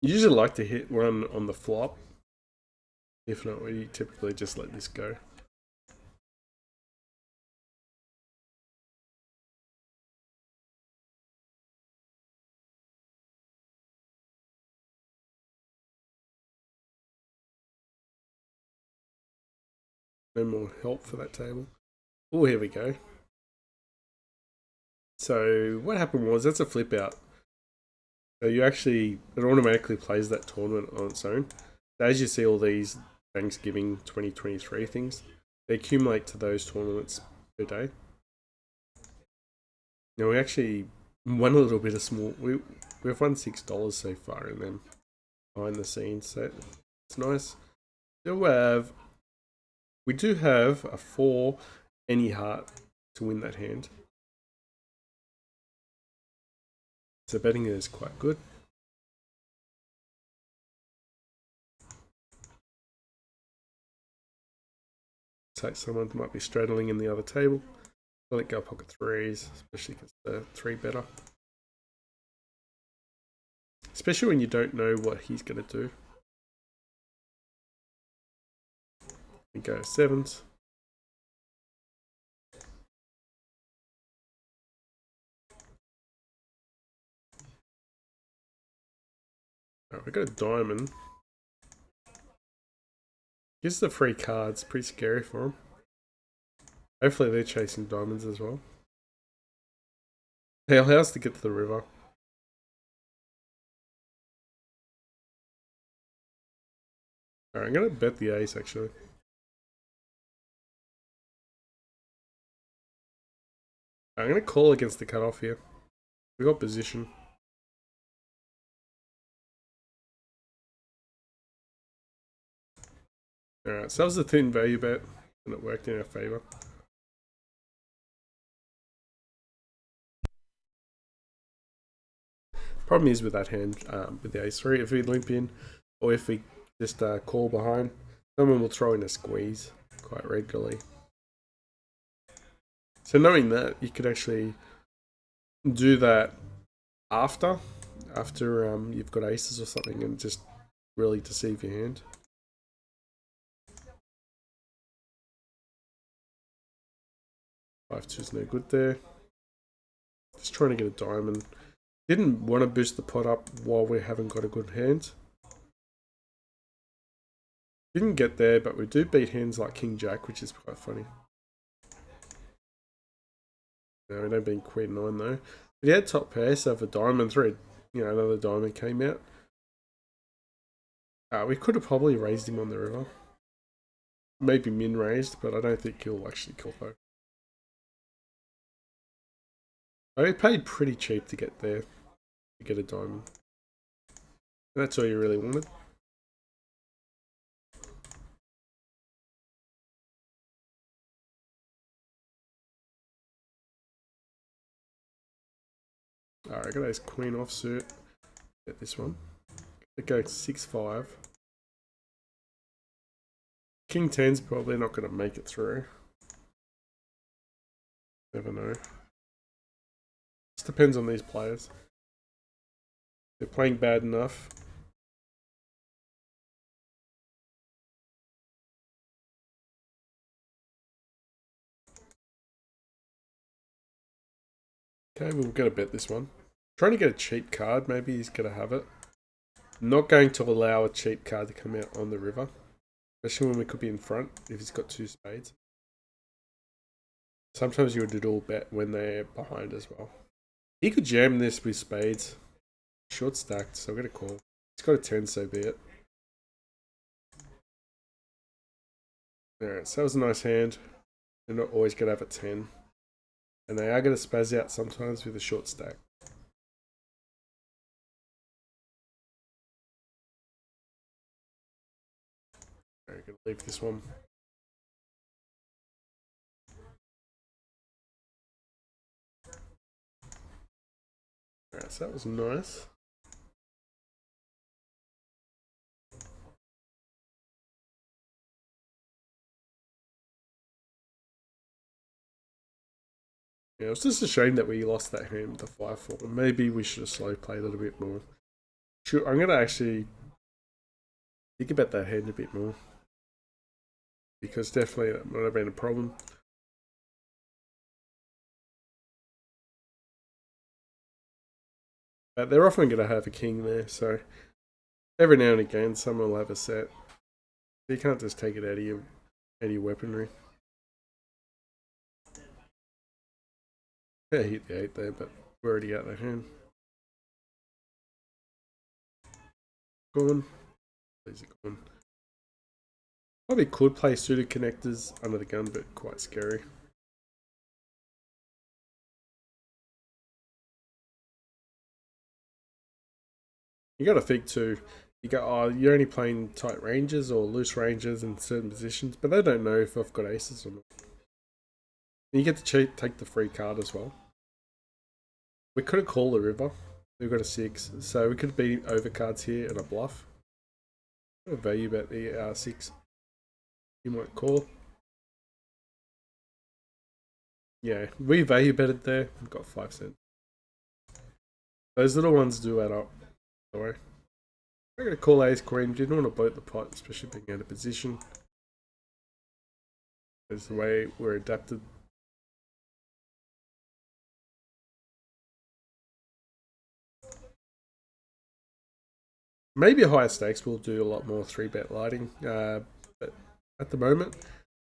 You usually like to hit one on the flop. If not, we typically just let this go. No more help for that table. Oh, here we go. So what happened was, that's a flip out. So you actually, it automatically plays that tournament on its own. So as you see all these Thanksgiving 2023 things, they accumulate to those tournaments per day. Now we actually won a little bit of small, we've won $6 so far in them behind the scenes, so it's nice. We do have a 4 any heart to win that hand. So betting is quite good. Take someone might be straddling in the other table. I'll let go pocket 3s, especially because the 3 better. especially when you don't know what he's going to do. We go sevens. Alright, we got a diamond. Gives the free cards, pretty scary for him. Hopefully they're chasing diamonds as well. He allows to get to the river. Alright, I'm going to bet the ace actually. I'm going to call against the cutoff here. We got position. Alright, so that was a thin value bet, and it worked in our favour. Problem is with that hand, with the ace-3, if we limp in, or if we just call behind, someone will throw in a squeeze quite regularly. So knowing that, you could actually do that after you've got aces or something, and just really deceive your hand. 5-2 is no good there. Just trying to get a diamond. Didn't want to boost the pot up while we haven't got a good hand. Didn't get there, but we do beat hands like King Jack, which is quite funny. No, we don't beat Queen 9 though. But he had top pair, so if a diamond thread, another diamond came out. We could have probably raised him on the river. Maybe min raised, but I don't think he'll actually kill though. I paid pretty cheap to get there, to get a diamond. And that's all you really wanted. Alright, I got ace queen offsuit. Get this one. It goes 6-5. King 10's probably not going to make it through. Never know. Just depends on these players. They're playing bad enough. Okay, we'll get a bet this one. Trying to get a cheap card, maybe he's going to have it. Not going to allow a cheap card to come out on the river. Especially when we could be in front, if he's got 2 spades. Sometimes you would do all bet when they're behind as well. He could jam this with spades. Short stacked, so I'm going to call. He's got a 10, so be it. Alright, so that was a nice hand. They're not always going to have a 10. And they are going to spaz out sometimes with a short stack. I'm going to leave this one. Alright, so that was nice. Yeah, it was just a shame that we lost that hand with the 5-4. Maybe we should have slow played a little bit more. Sure, I'm going to actually think about that hand a bit more. Because definitely that might have been a problem. But they're often going to have a king there, so every now and again someone will have a set. You can't just take it out of your weaponry. Yeah, hit the 8 there, but we're already out the hand. Gone. Please gone. Probably could play suited connectors under the gun, but quite scary. You got to think too. You go, oh, you're only playing tight ranges or loose ranges in certain positions, but they don't know if I've got aces or not. And you get to take the free card as well. We could have called the river. We've got a 6, so we could be overcards here and a bluff. What a value bet the 6. You might call. Yeah, we value betted there. We've got 5 cents. Those little ones do add up. Sorry. I'm going to call ace queen. Didn't want to bloat the pot, especially being out of position. That's the way we're adapted. Maybe a higher stakes will do a lot more 3-bet lighting, but at the moment,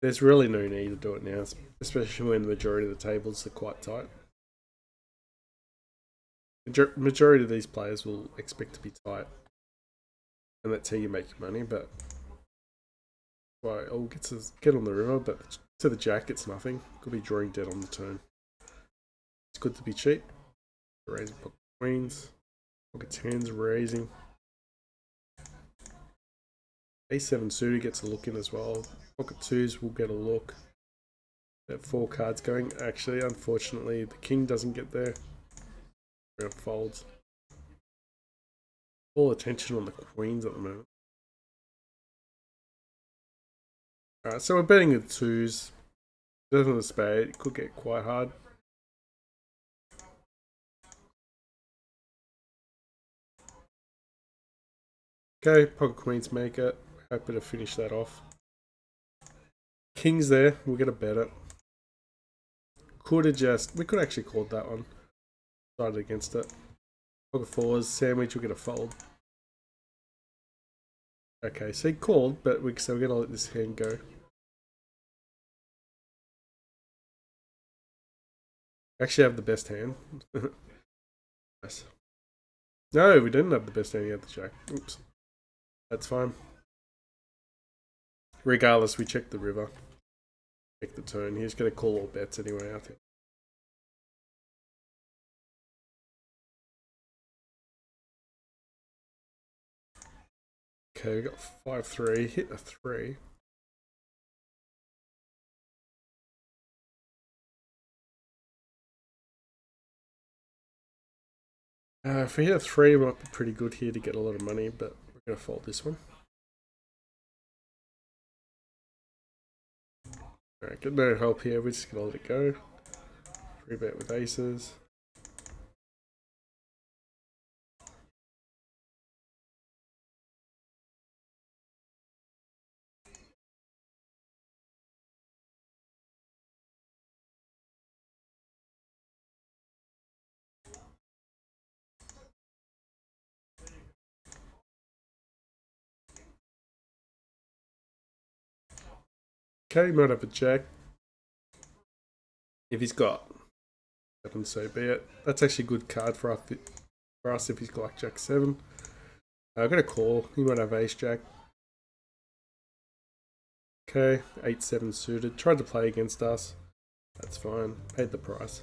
there's really no need to do it now, especially when the majority of the tables are quite tight. Majority of these players will expect to be tight, and that's how you make your money. But well, I'll get on the river, but to the jack, it's nothing. Could be drawing dead on the turn. It's good to be cheap. Raising pocket queens, pocket tens, raising. A7 suited gets a look in as well. Pocket twos will get a look. That 4 cards going. Actually, unfortunately, the king doesn't get there. It folds. All attention on the queens at the moment. Alright, so we're betting with twos. Doesn't the spade. It could get quite hard. Okay, pocket queens make it. Happy to finish that off. King's there. We'll get a bet it. Could have just. We could actually called that one. Started against it. Pocket fours. Sandwich. We'll get a fold. Okay, so he called, but we're gonna let this hand go. Actually, have the best hand. Yes. No, we didn't have the best hand. He had the jack. Oops. That's fine. Regardless, we check the river. Check the turn. He's going to call all bets anyway, I think. Okay, we got 5-3. Hit a 3. If we hit a 3, it might be pretty good here to get a lot of money, but we're going to fold this one. Alright, get no help here. We're just going to let it go. 3-bet with aces. Okay, he might have a jack. If he's got 7, so be it. That's actually a good card for us if he's got like jack 7. I've got a call. He might have ace jack. Okay, 8-7 suited. Tried to play against us. That's fine. Paid the price.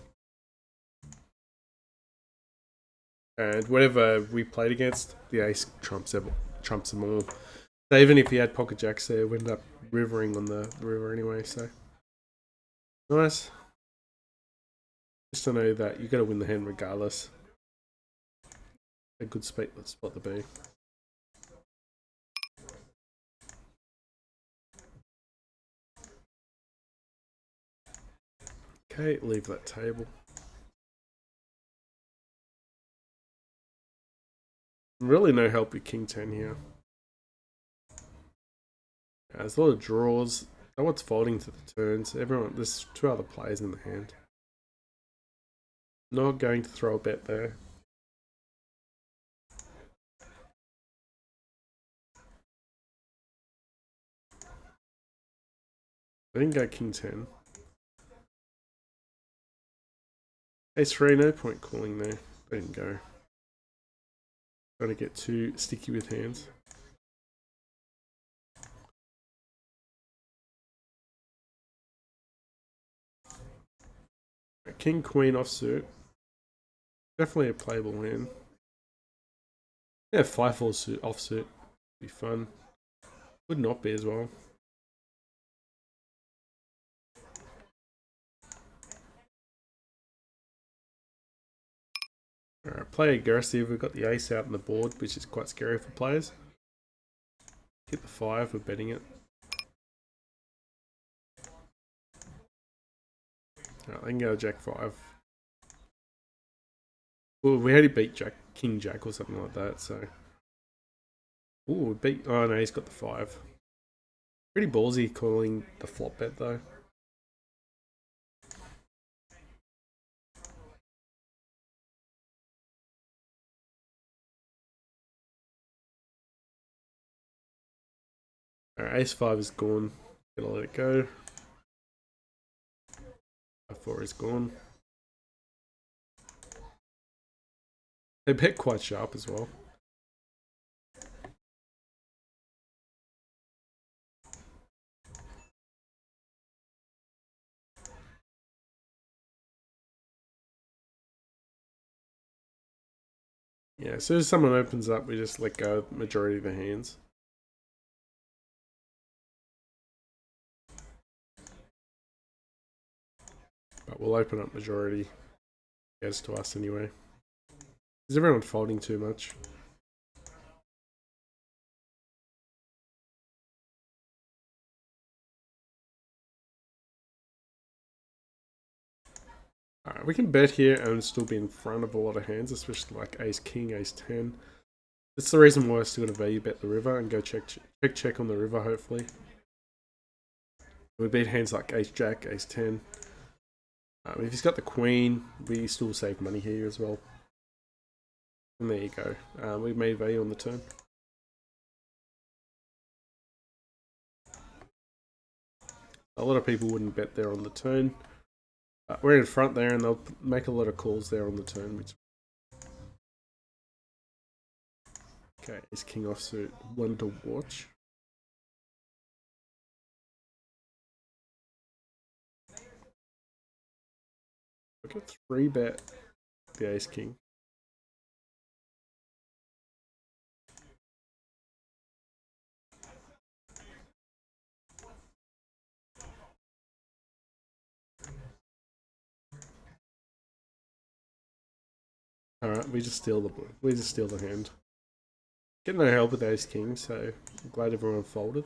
And whatever we played against, the ace trumps them all. So even if he had pocket jacks there, we ended up rivering on the river anyway, so nice. Just to know that you got to win the hand regardless. A good spot to be. Okay, leave that table. Really no help with king 10 here. There's a lot of draws. No one's folding to the turns. There's 2 other players in the hand. Not going to throw a bet there. I didn't go king 10. Ace 3, no point calling there. I didn't go. Trying to get too sticky with hands. King Queen offsuit. Definitely a playable hand. Yeah, 5-4 suit offsuit. Be fun. Would not be as well. Alright, play aggressive. We've got the ace out on the board, which is quite scary for players. Hit the 5, we're betting it. Alright, I can go jack 5. Well, we already beat king jack or something like that. So, ooh, beat. Oh no, he's got the 5. Pretty ballsy calling the flop bet though. Alright, ace-5 is gone. Gonna let it go. F4 is gone. They bet quite sharp as well. Yeah, as soon as someone opens up, we just let go of the majority of the hands. But we'll open up majority. Gets to us anyway. Is everyone folding too much? Alright, we can bet here and still be in front of a lot of hands, especially like ace king, ace 10. That's the reason why I still got to value bet the river and go check on the river, hopefully. We beat hands like ace jack, ace 10. If he's got the queen, we still save money here as well. And there you go. We made value on the turn. A lot of people wouldn't bet there on the turn. We're in front there and they'll make a lot of calls there on the turn. Which... Okay, is king offsuit one to watch. Look at 3-bet the ace king. Alright, we just steal the hand. Get no help with ace king, so I'm glad everyone folded.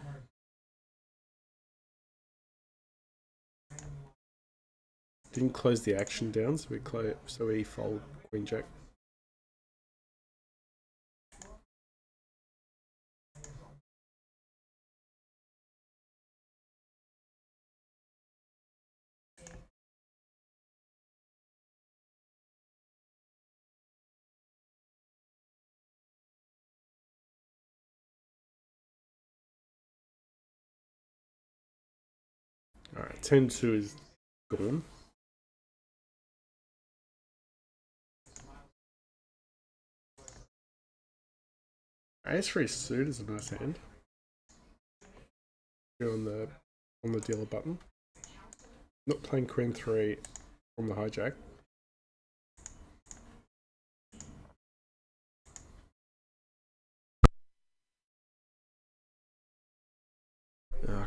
Didn't close the action down, so we fold queen jack. Alright, 10-2 is gone. Ace-3 suit is a nice hand. Go on the dealer button. Not playing queen 3 on the hijack.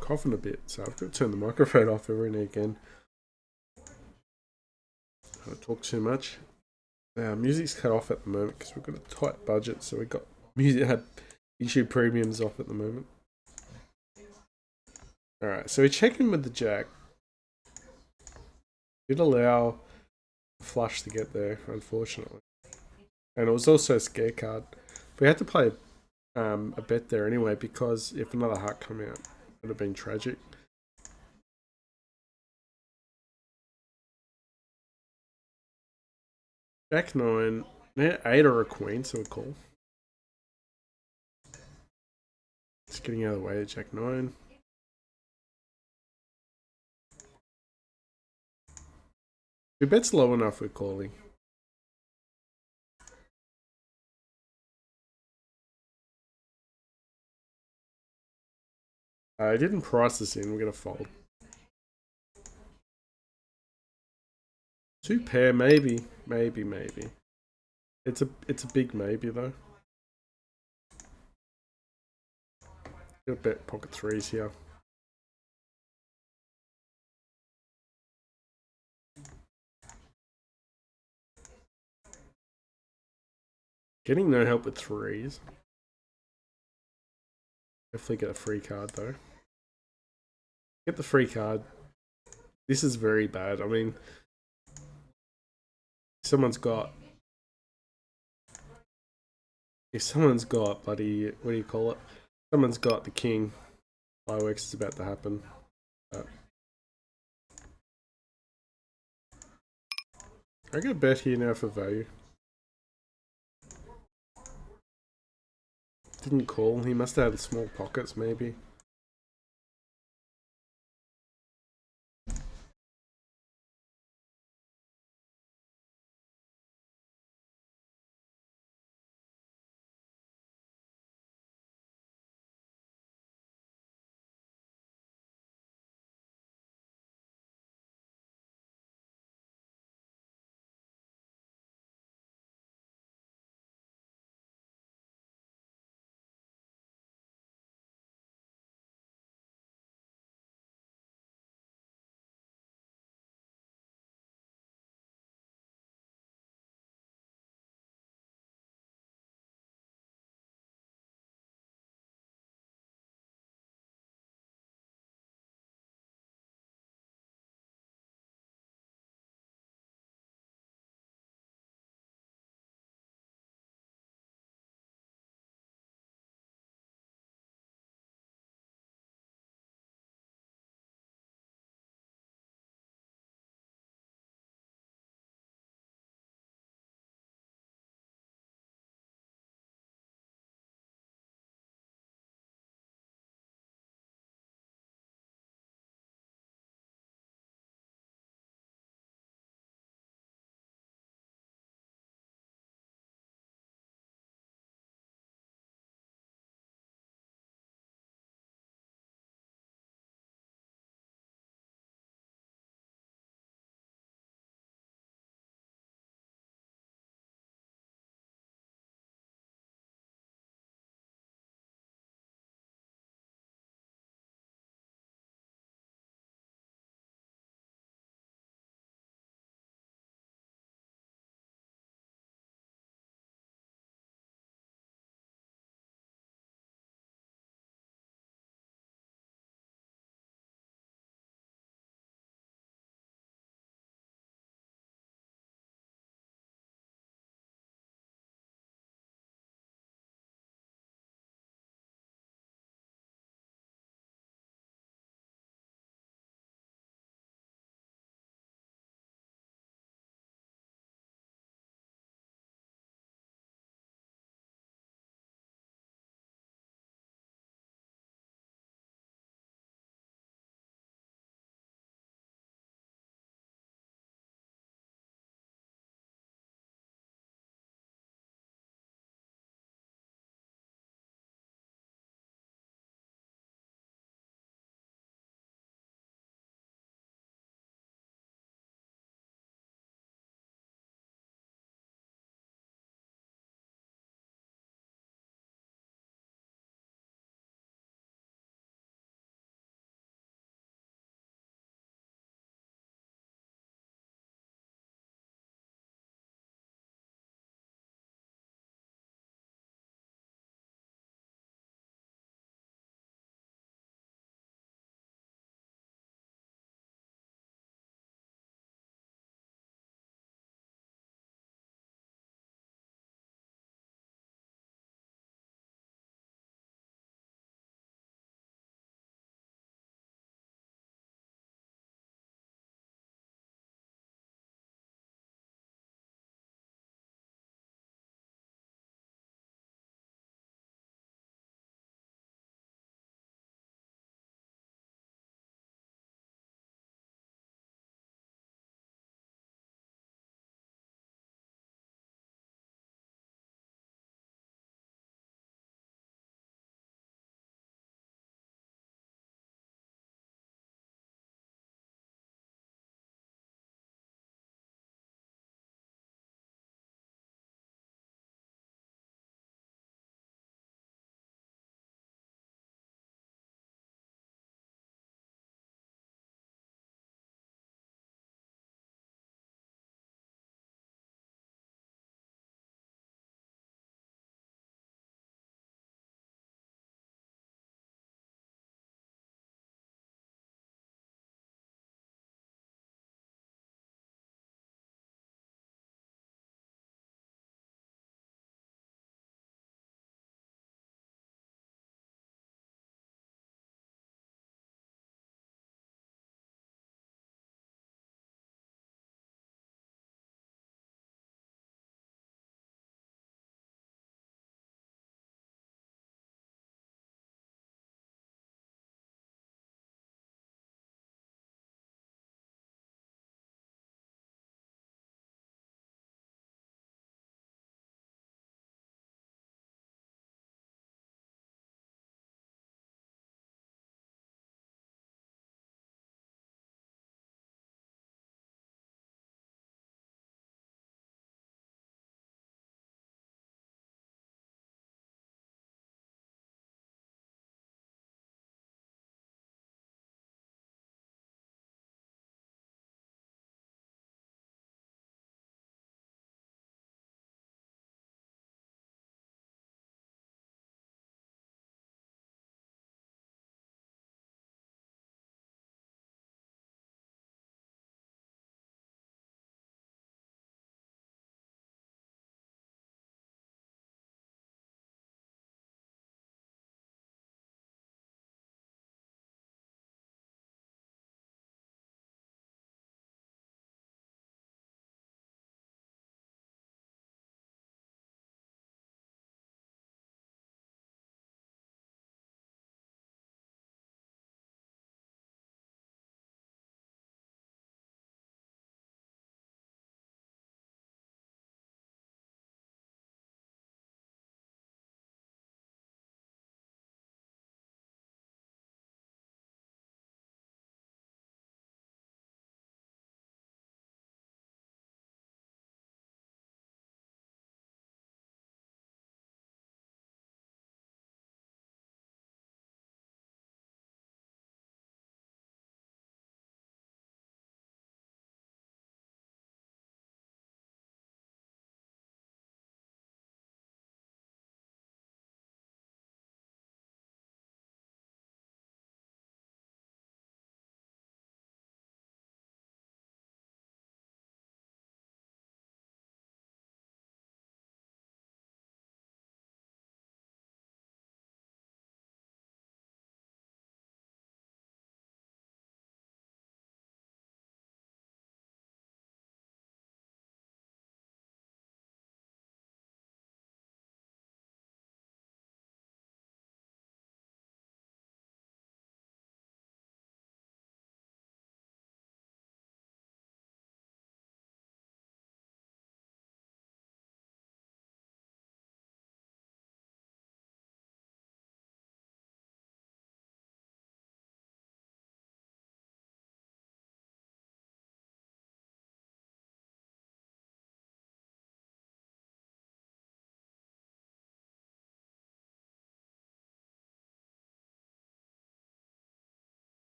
Coughing a bit, so I've got to turn the microphone off every now and again. I don't talk too much. Music's cut off at the moment because we've got a tight budget, so we've got music YouTube premiums off at the moment. Alright, so we check in with the jack. Did allow a flush to get there, unfortunately. And it was also a scare card. We had to play a bet there anyway, because if another heart come out, it would have been tragic. Jack 9, 8 or a queen, so we call. Just getting out of the way, Jack 9. We bet's low enough, we're calling. I didn't price this in, we're gonna fold. 2 pair, maybe. It's a big maybe though. Gonna bet pocket 3s here. Getting no help with 3s. Definitely get a free card though. Get the free card. This is very bad. I mean, someone's got If someone's got bloody, what do you call it? Someone's got the king. Fireworks is about to happen. I'm gonna bet here now for value. Didn't call. He must have had small pockets, maybe.